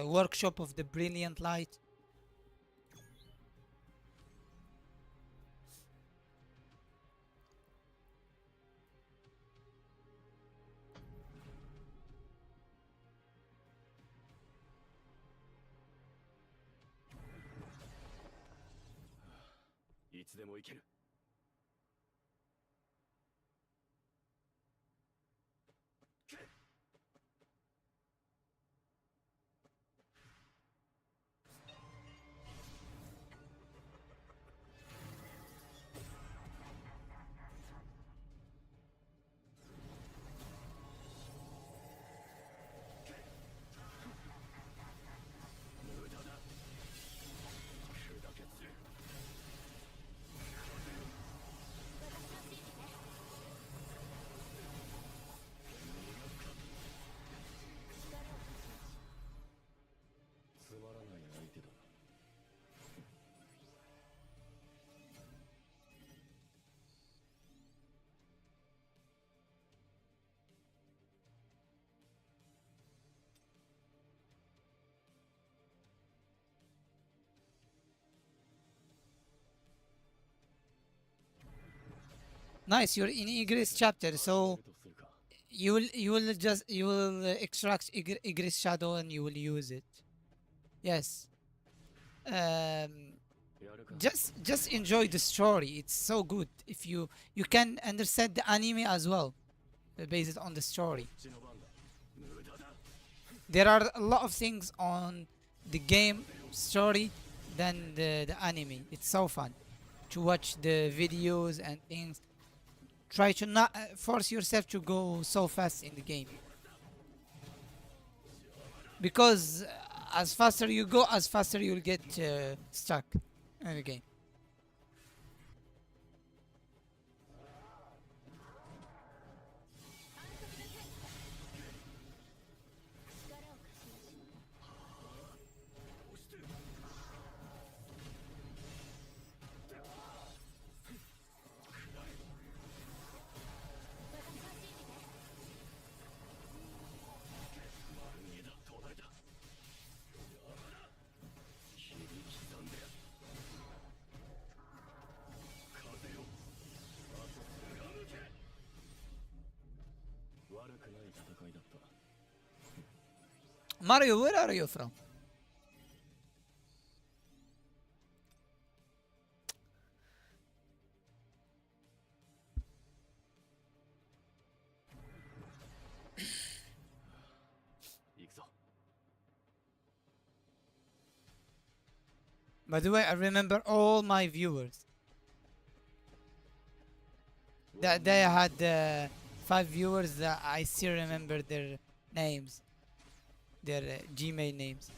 Speaker 1: Workshop of the Brilliant Light.
Speaker 3: 「いつでも行ける」無駄だ。砕け散る。風よ
Speaker 1: Nice, you're in Igris chapter, so you will extract Igris shadow and you will use it. Yes. Um, just enjoy the story. It's so good. If you can understand the anime as well, based on the story.
Speaker 3: こっちの番だ無駄だ
Speaker 1: There are a lot of things on the game story than the anime. It's so fun to watch the videos and things. Try to not force yourself to go so fast in the game because as faster you go, as faster you'll get stuck in the game.
Speaker 3: 丸見えだ東大だ切り刻んで風よあと貫け悪くない戦いだった
Speaker 1: Mario, where are you from? By the way, I remember all my viewers. That day I had 5 viewers that I still remember their names, their Gmail names.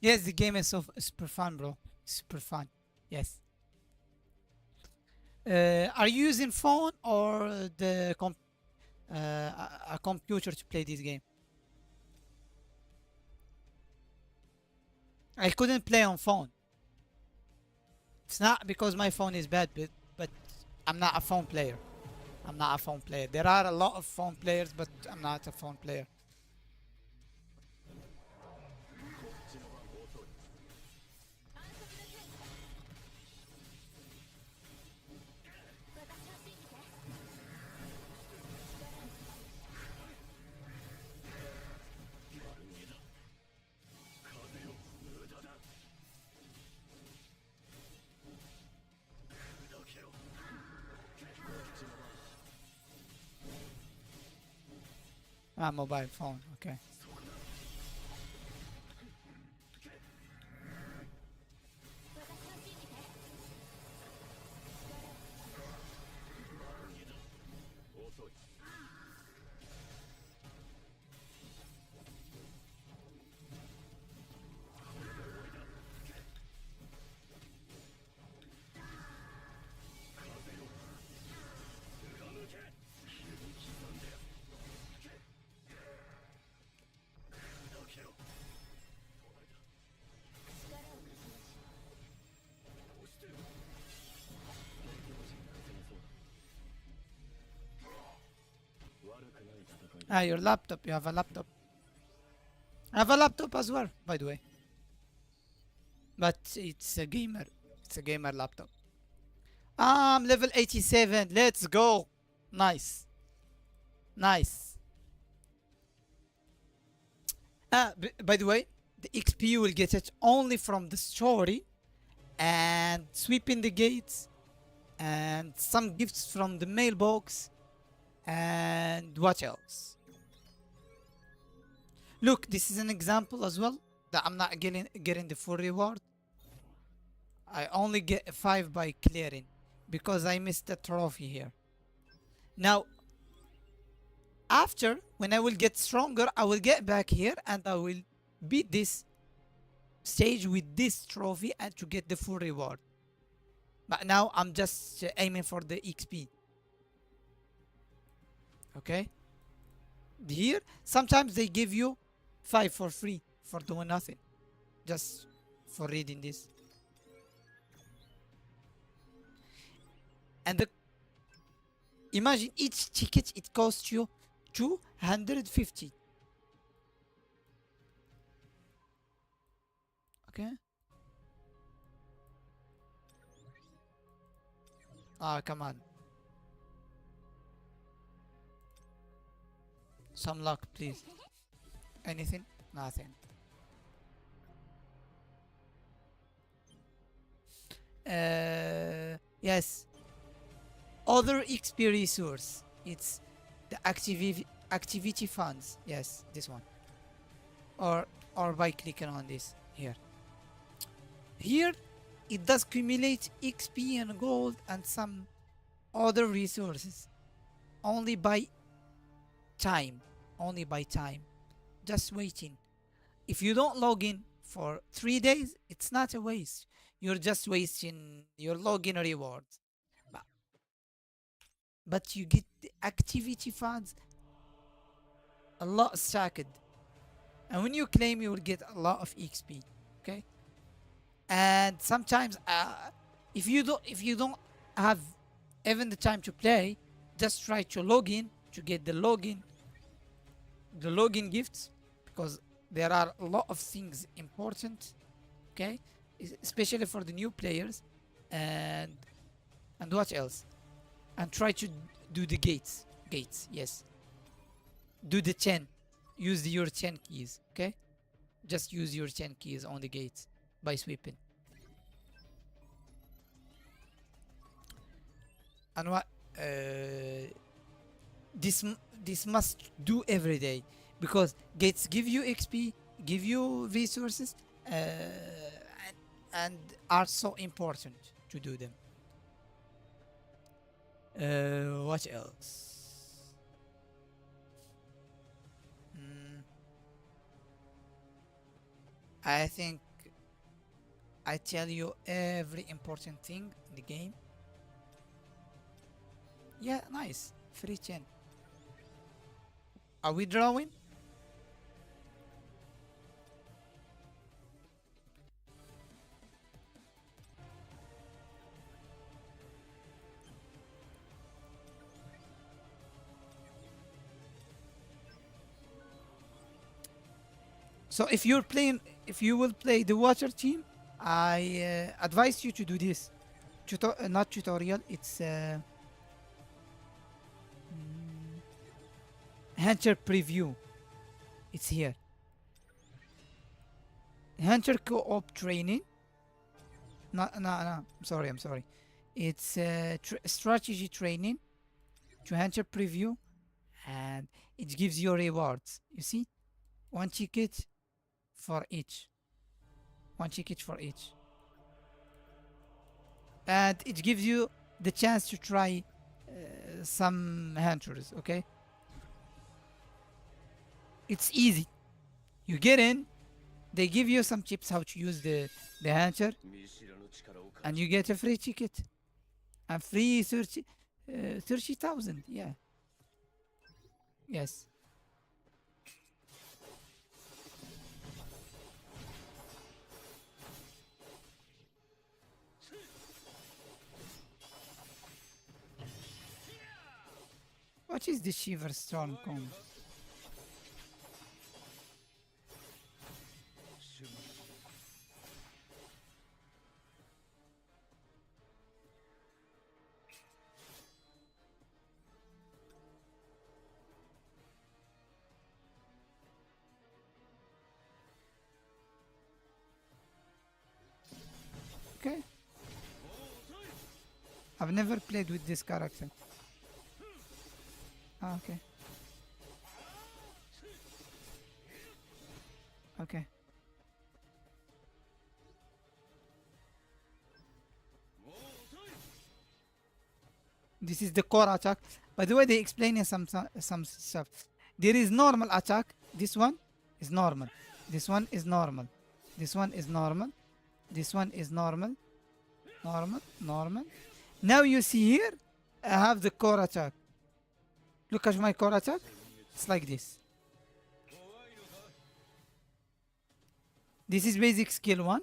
Speaker 1: Yes, the game is super fun, bro. Super fun. Yes. Are you using phone or a computer to play this game? I couldn't play on phone. It's not because my phone is bad, but I'm not a phone player. I'm not a phone player. There are a lot of phone players, but I'm not a phone player. Ah, mobile phone. Okay. Ah, your laptop. You have a laptop. I have a laptop as well, by the way. But it's a gamer. It's a gamer laptop. I'm level 87. Let's go. Nice. Nice. By the way, the XP you will get it only from the story and sweeping the gates and some gifts from the mailbox and what else? Look, this is an example as well that I'm not getting the full reward. I only get 5 by clearing because I missed the trophy here. Now, after, when I will get stronger, I will get back here and I will beat this stage with this trophy and to get the full reward. But now I'm just aiming for the XP. Okay? Here, sometimes they give you 5 for free for doing nothing. Just for reading this. And imagine each ticket, it costs you 250. Okay? Ah, come on. Some luck, please. Anything? Nothing. Yes. Other XP resource. It's the activity funds. Yes, this one. Or by clicking on this here. Here, it does accumulate XP and gold and some other resources. Only by time. Only by time. Just waiting. If you don't log in for 3 days, it's not a waste. You're just wasting your login rewards. But, but you get the activity funds a lot stacked. And when you claim, you will get a lot of XP. Okay? And sometimes if you don't have even the time to play, just try to log in to get the login gifts, because there are a lot of things important, okay, especially for the new players. And what else? And try to do the gates, yes, do the 10, use your 10 keys, okay, just use your 10 keys on the gates by sweeping. And what this must do every day, because gates give you XP, give you resources, and are so important to do them. What else? I think I tell you every important thing in the game. Yeah, nice. Free 10. Are we drawing? So if you're playing, if you will play the water team, I advise you to do this. Not tutorial, it's Hunter preview. It's here. Hunter co-op training. No. I'm sorry. It's strategy training to Hunter preview, and it gives you rewards. You see, one ticket for each. One ticket for each. And it gives you the chance to try some hunters, okay? It's easy. You get in, they give you some tips how to use the hunter, and you get a free ticket. And free 30,000, yeah. Yes. What is the Shiver Storm combo? I've never played with this character. Ah, okay. Okay. This is the core attack. By the way, they explain you some stuff. There is normal attack. This one is normal. This one is normal. This one is normal. This one is normal. Normal. Normal. Now you see here, I have the core attack. Look at my core attack. It's like this. This is basic skill 1.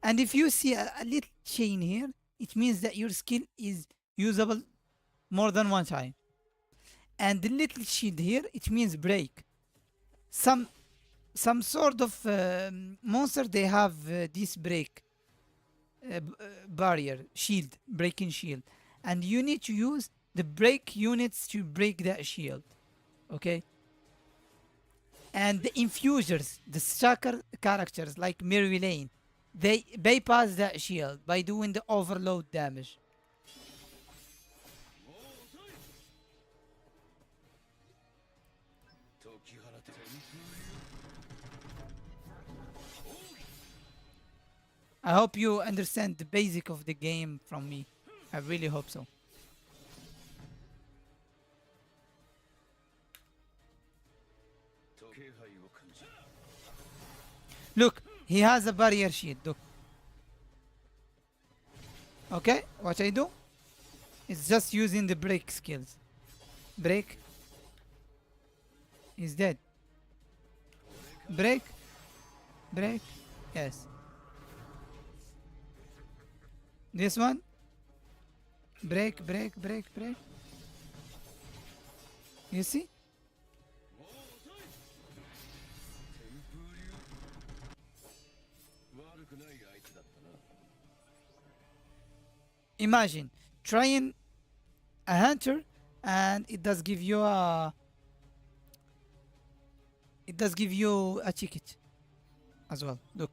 Speaker 1: And if you see a little chain here, it means that your skill is usable more than one time. And the little shield here, it means break. Some sort of monster, they have this break barrier shield, breaking shield, and you need to use the break units to break that shield. Okay. And the infusers, the sucker characters like Mary Lane, they bypass that shield by doing the overload damage. I hope you understand the basic of the game from me. I really hope so. Look, he has a barrier shield. Look. Okay, what I do? It's just using the break skills. Break. He's dead. Break. Break. Yes. This one. Break, break, break, break. You see? Imagine trying a hunter and it does give you a ticket as well. Look.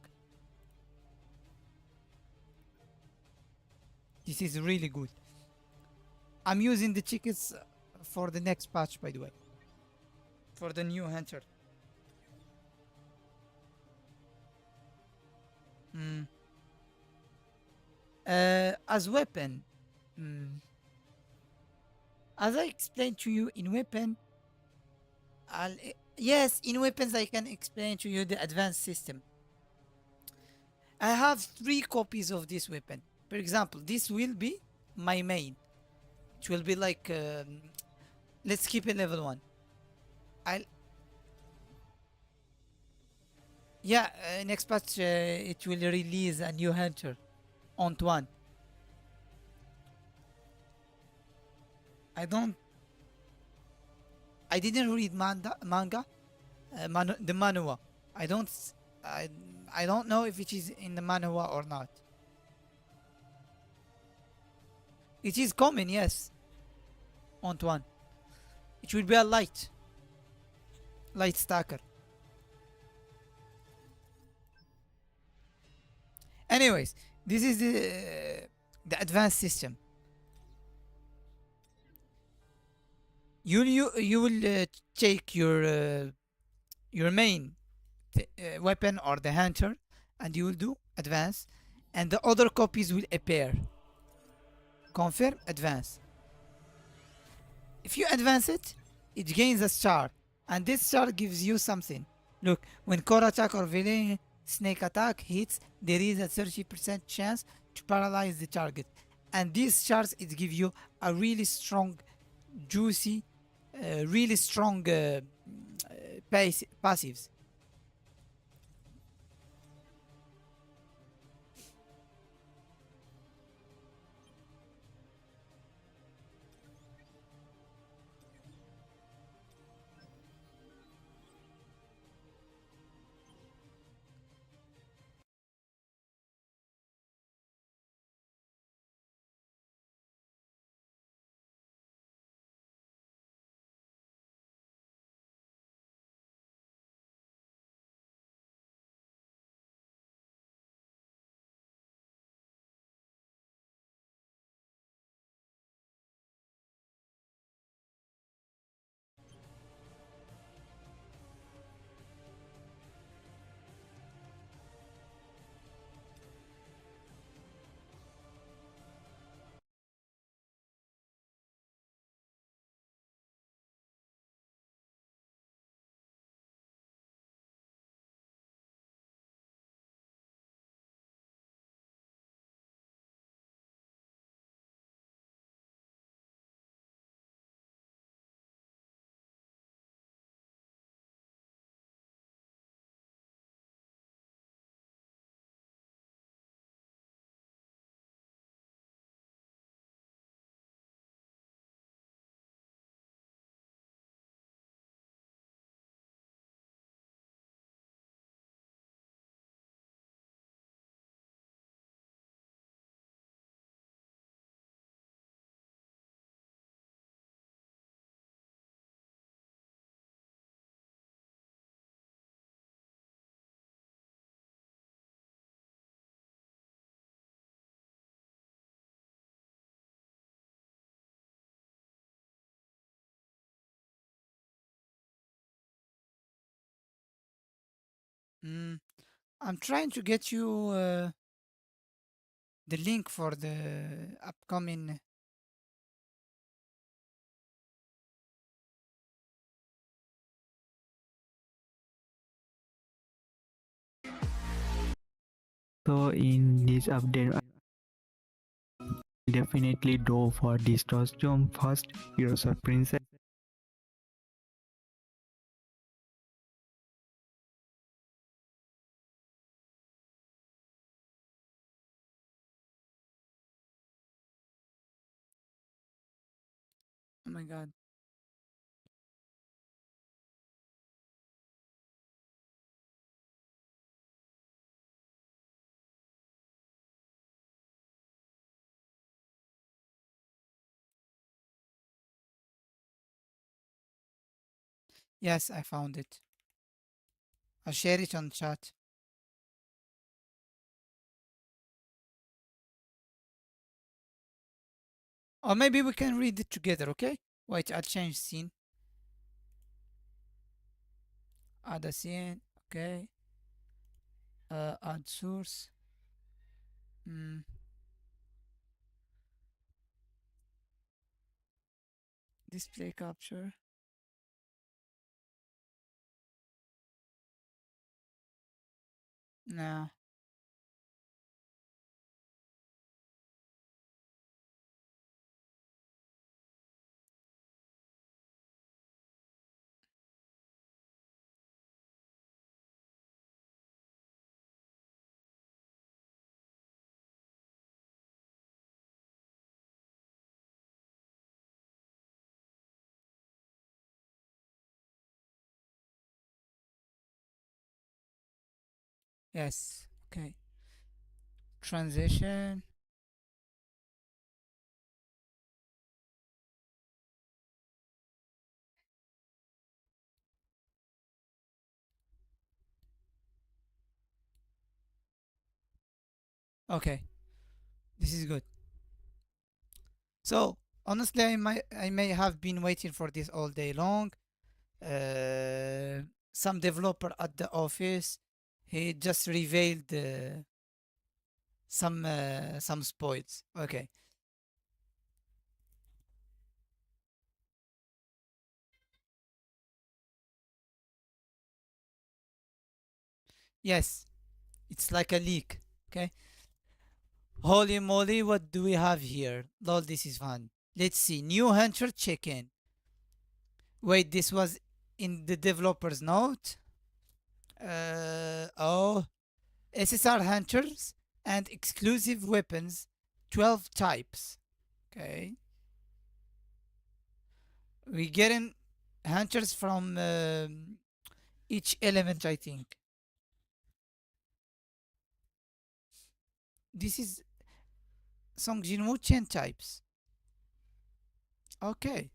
Speaker 1: This is really good. I'm using the tickets for the next patch, by the way. For the new hunter. Mm. As weapon. Mm. As I explained to you in weapon, yes, in weapons I can explain to you the advanced system. I have 3 copies of this weapon. For example, this will be my main. It will be like, let's keep it level 1. I'll, yeah, next patch it will release a new hunter, Antoine. I didn't read manga, the manhwa. I don't, I, I don't know if it is in the manhwa or not. It is common, yes, Antoine. It will be a light stacker. Anyways, this is the advanced system. You will take your main weapon or the hunter, and you will do advance, and the other copies will appear. Confirm advance. If you advance it, it gains a star, and this star gives you something. Look, when core attack or villain snake attack hits, there is a 30% chance to paralyze the target, and these stars it give you a really strong, juicy, really strong passives. Mm, I'm trying to get you the link for the upcoming.
Speaker 5: So in this update, I definitely go for this costume first, Heroes of Princess.
Speaker 1: Oh my god. Yes, I found it. I'll share it on chat. Or maybe we can read it together, okay? Wait, I'll change scene. Add a scene. Okay. Add source. Mm, display capture. Nah. Yes. Okay. Transition. Okay. This is good. So honestly, I may have been waiting for this all day long. Some developer at the office, he just revealed some spoils. Okay. Yes, it's like a leak. Okay. Holy moly, what do we have here? Lol, this is fun. Let's see. New Hunter chicken. Wait, this was in the developer's note. Oh, SSR hunters and exclusive weapons, 12 types. Okay. We getting hunters from each element, I think. This is Song Jinwoo 10 types. Okay.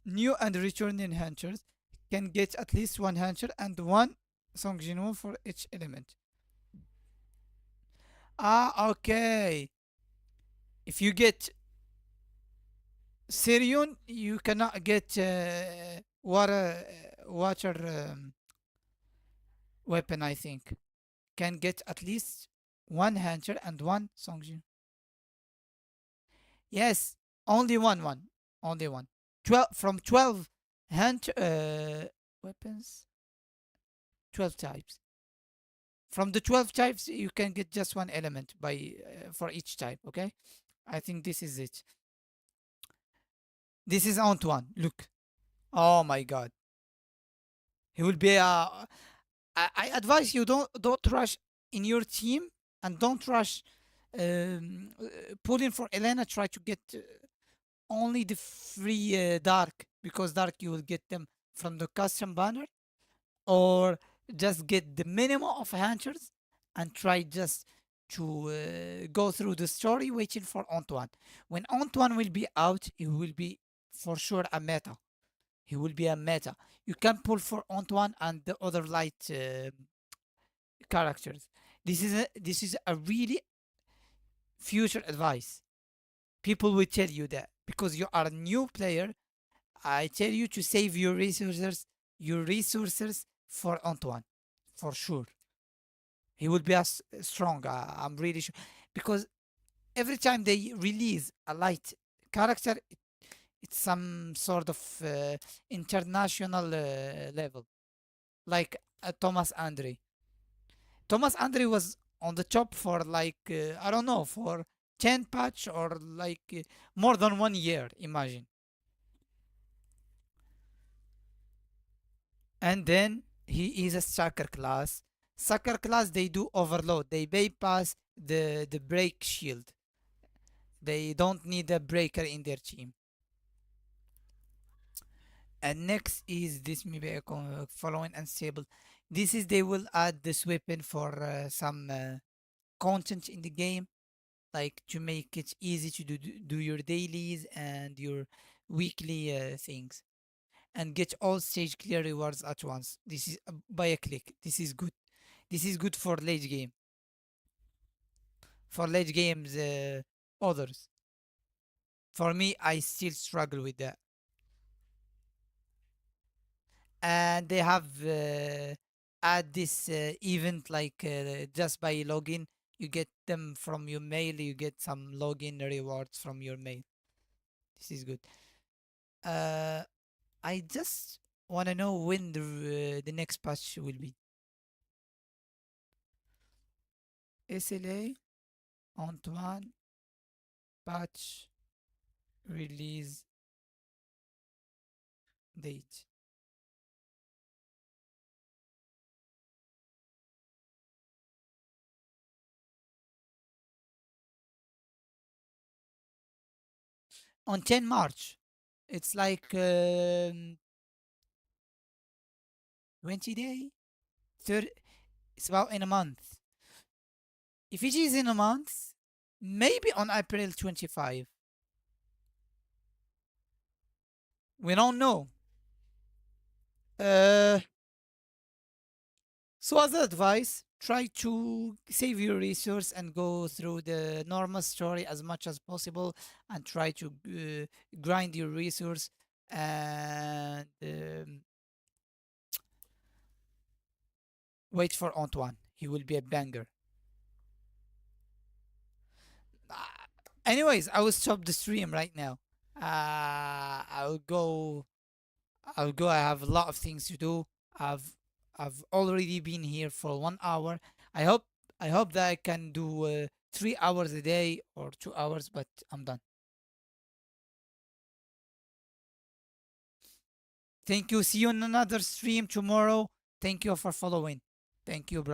Speaker 1: New and returning hunters can get at least one hunter and one Song Jinwoo for each element. Ah, okay. If you get Sirion, you cannot get water weapon, I think. Can get at least one hunter and one Songjin. Yes, only one. Only one. 12 from 12 hunter weapons, 12 types. From the 12 types, you can get just one element by for each type, okay? I think this is it. This is Antoine. Look. Oh my god. He will be I advise you don't rush in your team and don't rush pulling for Elena. Try to get only the free dark because dark you will get them from the custom banner, or just get the minimum of hunters and try just to go through the story waiting for Antoine. When Antoine will be out, he will be for sure a meta. He will be a meta. You can pull for Antoine and the other light characters. This is a really future advice. People will tell you that because you are a new player. I tell you to save your resources for Antoine. for sure. He will be as strong. I'm really sure because every time they release a light character, it's some sort of international level, like Thomas Andre. Thomas Andre was on the top for like I don't know for 10 patch or like more than 1 year. Imagine. And then he is a sucker class. Sucker class they do overload. They bypass the break shield. They don't need a breaker in their team. And next is this maybe following unstable. This is they will add this weapon for some content in the game, like to make it easy to do your dailies and your weekly things and get all stage clear rewards at once. This is by a click. This is good. This is good for late game. For late games, others. For me, I still struggle with that. And they have add this event like just by login, you get them from your mail. You get some login rewards from your mail. This is good. Uh, I just want to know when the next patch will be. SLA Antoine patch release date on 10 March. It's like 20 day, 30. It's about in a month. If it is in a month, maybe on April 25. We don't know. Uh, so as advice, try to save your resource and go through the normal story as much as possible and try to grind your resource and wait for Antoine. He will be a banger. Anyways, I will stop the stream right now. I'll go. I'll go. I have a lot of things to do. I've I've already been here for 1 hour. I hope I hope that I can do 3 hours a day or 2 hours, but I'm done. Thank you. See you on another stream tomorrow. Thank you for following. Thank you, bro.